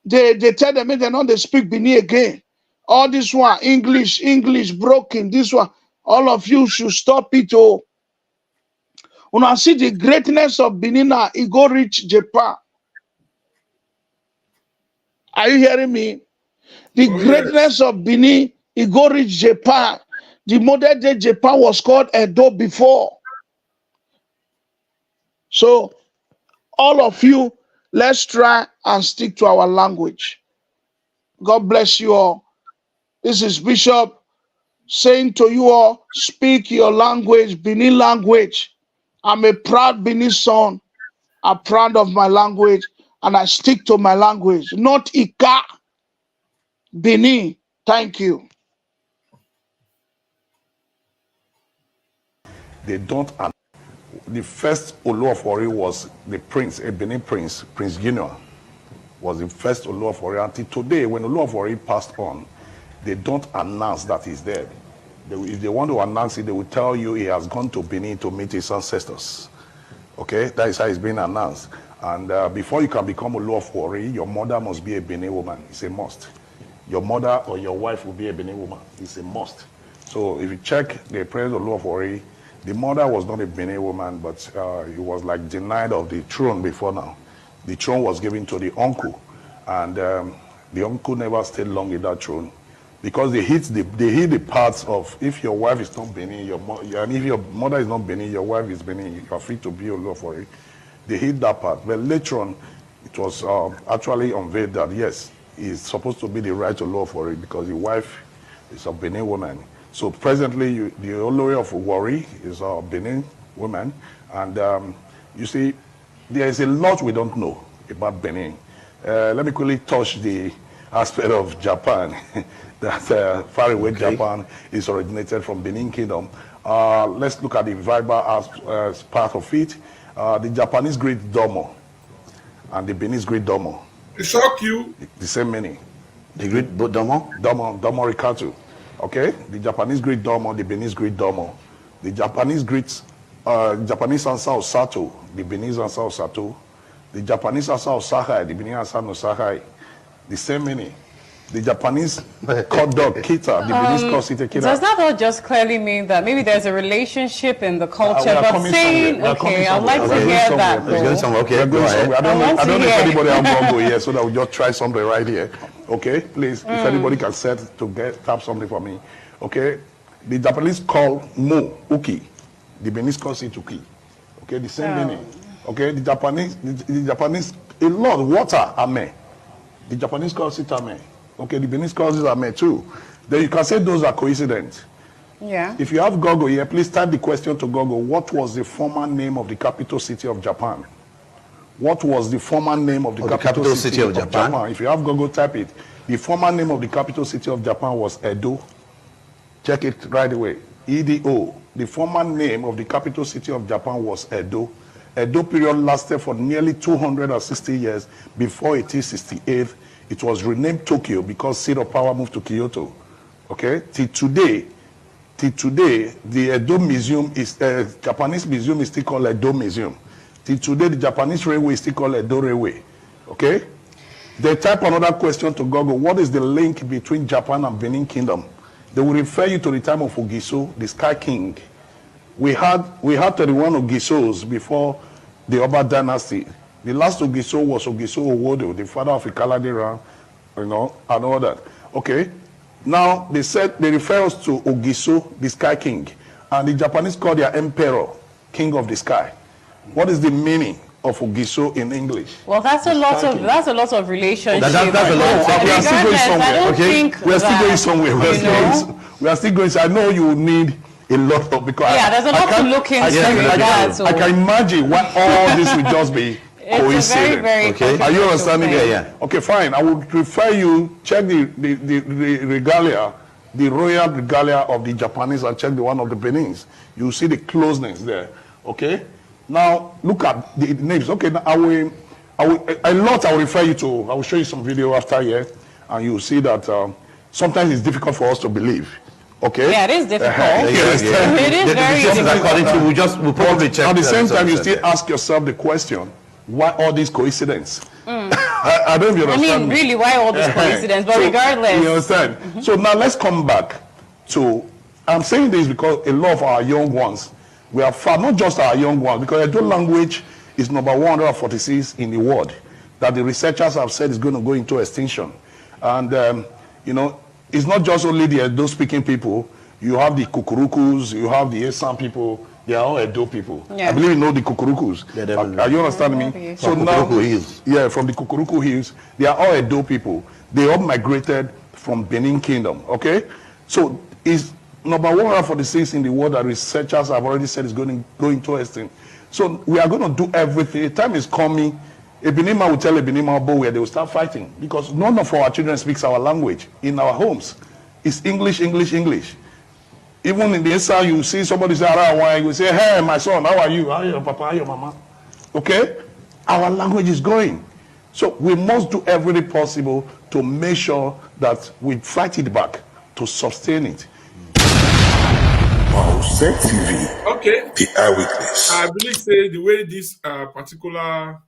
They tell them they don't they speak Benin again. All this one, English broken. This one, all of you should stop it. Oh, when I see the greatness of Benin now, it go reach Japan. Are you hearing me? The greatness of Benin, it go reach Japan. The modern day Japan was called Edo before. So, all of you, let's try and stick to our language. God bless you all. This is Bishop saying to you all, speak your language, Benin language. I'm a proud Benin son. I'm proud of my language, and I stick to my language. Not Ika, Benin. Thank you. They don't. The first Oluwafori was the prince, a Benin prince, Prince Junior, was the first Oluwafori. Until today, when Oluwafori passed on, they don't announce that he's dead. If they want to announce it, they will tell you he has gone to Benin to meet his ancestors. Okay, that is how it's being announced. And before you can become Oluwafori, your mother must be a Benin woman. It's a must. Your mother or your wife will be a Benin woman. It's a must. So if you check the President Oluwafori, the mother was not a Benin woman, but he was like denied of the throne before now. The throne was given to the uncle, and the uncle never stayed long in that throne because they hit the parts of if your wife is not Benin, and if your mother is not Benin, your wife is Benin, you are free to be Oluwafori. They hit that part, but later on, it was actually unveiled that yes, he's supposed to be the right Oluwafori because the wife is a Benin woman. So presently, the Olori of Wari is a Benin woman. And you see, there is a lot we don't know about Benin. Let me quickly touch the aspect of Japan. That far away Japan is originated from Benin Kingdom. Let's look at the Viber part of it. The Japanese Great Domo and the Beninese Great Domo. It shock you? The same meaning. The Great Domo? Domo Rikatu. Okay, the Japanese Great Domo, the Beninese Great Domo, the Japanese answer of Sato, the Beninese answer of Sato, the Japanese answer of Sahai, the Beninese answer of Sahai, the same meaning. The Japanese called dog Kita, the Beninese called Sita Kita. Does that all just clearly mean that maybe there's a relationship in the culture? But saying, okay, I'd like to hear that. Okay, I don't know if anybody has Google here, so that we just try something right here. Okay, please, if anybody can tap something for me. Okay, the Japanese call mo uki, the Beninese call situki. Okay, the same meaning. Okay, the Japanese a lot water ame. The Japanese call it ame. Okay, the Beninese calls it ame too. Then you can say those are coincident. Yeah. If you have Google here, please type the question to Google. What was the former name of the capital city of Japan? What was the former name of the capital city of Japan? If you have Google, type it. The former name of the capital city of Japan was Edo. Check it right away. EDO. The former name of the capital city of Japan was Edo. Edo period lasted for nearly 260 years. Before 1868, it was renamed Tokyo because seat of power moved to Kyoto. Okay? Till today, the Edo Museum is Japanese museum is still called Edo Museum. Till today, the Japanese railway is still called Edo Railway. Okay? They type another question to Google. What is the link between Japan and Benin Kingdom? they will refer you to the time of Ogiso, the Sky King. We had 31 Ogisos before the Oba dynasty. The last Ogiso was Ogiso Owodo, the father of Ikaladera, and all that. Okay. Now they refer us to Ogiso, the Sky King, and the Japanese call their emperor King of the Sky. What is the meaning of Ogiso in English? Well, that's a lot of relationship. That's a lot. We are still going somewhere. Okay, we are still going somewhere. We are still going. I know you need a lot of, because there's a lot to look into. I can imagine what all this will just be. It's a very okay. Are you understanding? Yeah. Okay, fine. I would refer you, check the regalia, the royal regalia of the Japanese, and check the one of the Benins. You see the closeness there. Okay. Now look at the names. Okay. Now I will refer you to. I will show you some video after here, and you will see that sometimes it's difficult for us to believe. Okay. Yeah, it is difficult. It is very difficult. According to, we'll probably check. At the same time, you still ask yourself the question: why all this coincidence? I don't even understand. I mean, really, why all this coincidence? But regardless. You understand? So now let's come back to, I'm saying this because a lot of our young ones, we are far, not just our young ones, because Edo language is number 146 in the world, that the researchers have said is going to go into extinction. And, it's not just only the Edo speaking people. You have the Kukurukus, you have the Esan people. They are all Edo people. Yeah. I believe you know the Kukurukus. Are you understanding me? So now, from the Kukuruku Hills, they are all Edo people. They all migrated from Benin Kingdom. Okay, so is number 146 in the world that researchers have already said is going to go into extinct. So we are going to do everything. The time is coming. A Benima will tell a Benima boy where they will start fighting, because none of our children speaks our language in our homes. It's English, English, English. Even in the inside, you see somebody say, you say, hey, my son, how are you? How are your papa? How are your mama? Okay? Our language is going. So we must do everything possible to make sure that we fight it back, to sustain it. Set TV. Okay. The eyewitness. I believe say the way this particular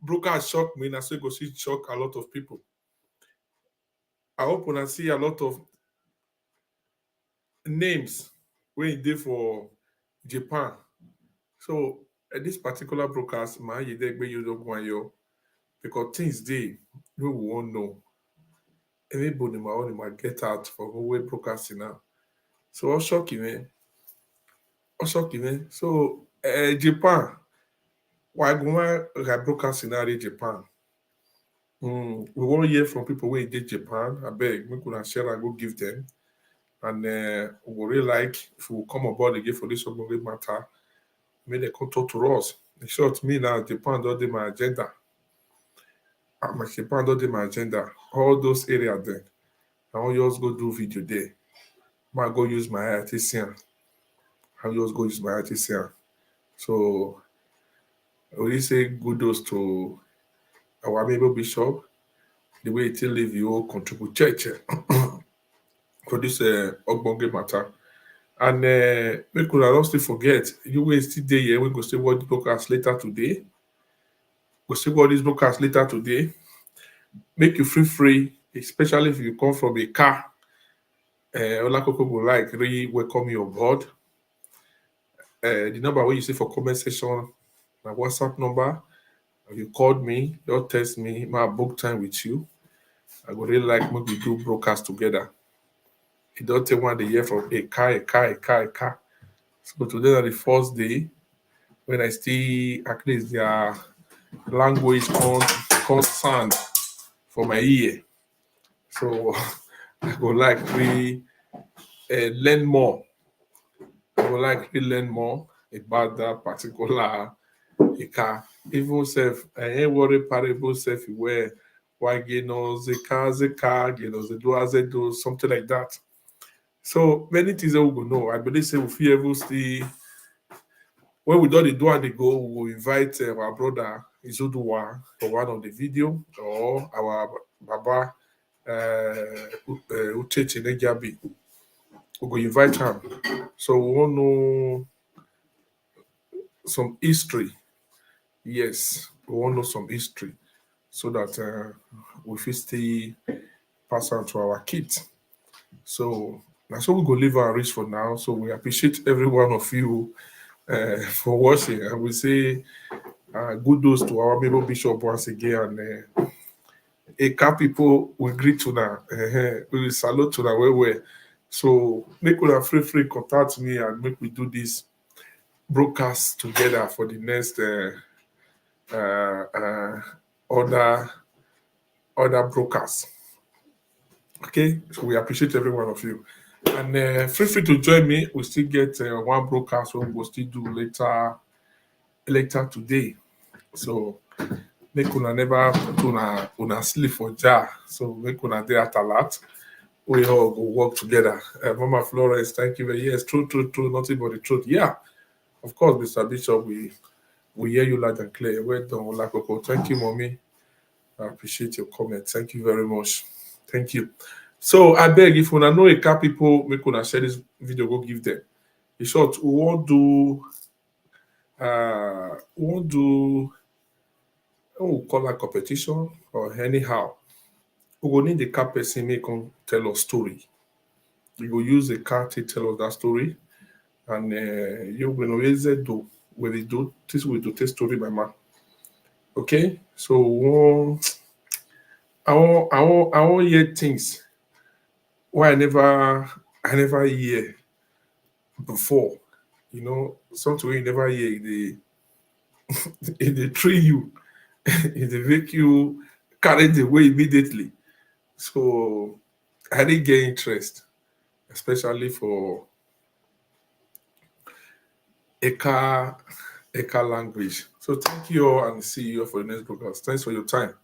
broker shocked me, and so it goes shock a lot of people. I hope when I see a lot of names when you did for Japan. So this particular broadcast, because things they we won't know. Everybody might get out for who we broadcasting now. So I'm shocking, man. So Japan, why go broadcasting now in Japan? We want to hear from people who did Japan. I beg, we could share and go give them. And we would really like if we come aboard again for this one matter, may they come talk to us. In short, me now, Japan don't do my agenda. Japan don't do my agenda. All those areas there. I want you just go do video there. I go use my artisan. I just go use my artisan. So I really say kudos to our amiable bishop, the way he live you contribute church for this Ogbonge matter. And we could not still forget, you will still there here. We go see what the broadcast later today. Go see what this broadcast later today. Make you feel free, especially if you come from a car. Olakoko will like really welcome you on board. The number where you see for comment section, my WhatsApp number. If you called me, you text me, my book time with you. I would really like maybe we do broadcast together. You don't take one day here from a car. So today is the first day when I still at least their language sound for my ear. So I would like to learn more. I would like to learn more about that particular car. Even self, I ain't worried parable self where why the car, the do something like that. So many things that we go know. I believe say we feel able to when we do the do and they go, we will invite our brother Izoduwa for one of the video, or our Baba Uchechi Nejabi. We will invite him. So we want to know some history. Yes, we want to know some history so that we fit stay pass on to our kids. So Now, so we go leave our reach for now. So we appreciate every one of you for watching. And we say kudos to our Bible Bishop once again. And Eka people, we greet to now. We will salute to now where. So make una free contact me and make we do this broadcast together for the next other broadcasts. Okay, so we appreciate every one of you. And feel free to join me. We still get one broadcast we will still do later today. So make una never put una sleep for jar. So make una day at a lot. We all go work together. Mama Flores, thank you very much. Yes, true, nothing but the truth. Yeah, of course, Mr. Bishop, we hear you loud and clear. Well done, Olakoko. Thank you, Mommy. I appreciate your comment. Thank you very much. Thank you. So I beg, if you know a car people, make una share this video, go give them. In short, we won't do call that competition or anyhow. We will need the car person make come tell us story. We will use the car to tell us that story. And you will always do when we do this we do tell story by man. Okay? So I won't hear things why I never hear before. You know, something you never hear in the tree you in the make you carried away immediately. So I didn't get interest, especially for Eka language. So thank you all and see you for the next broadcast. Thanks for your time.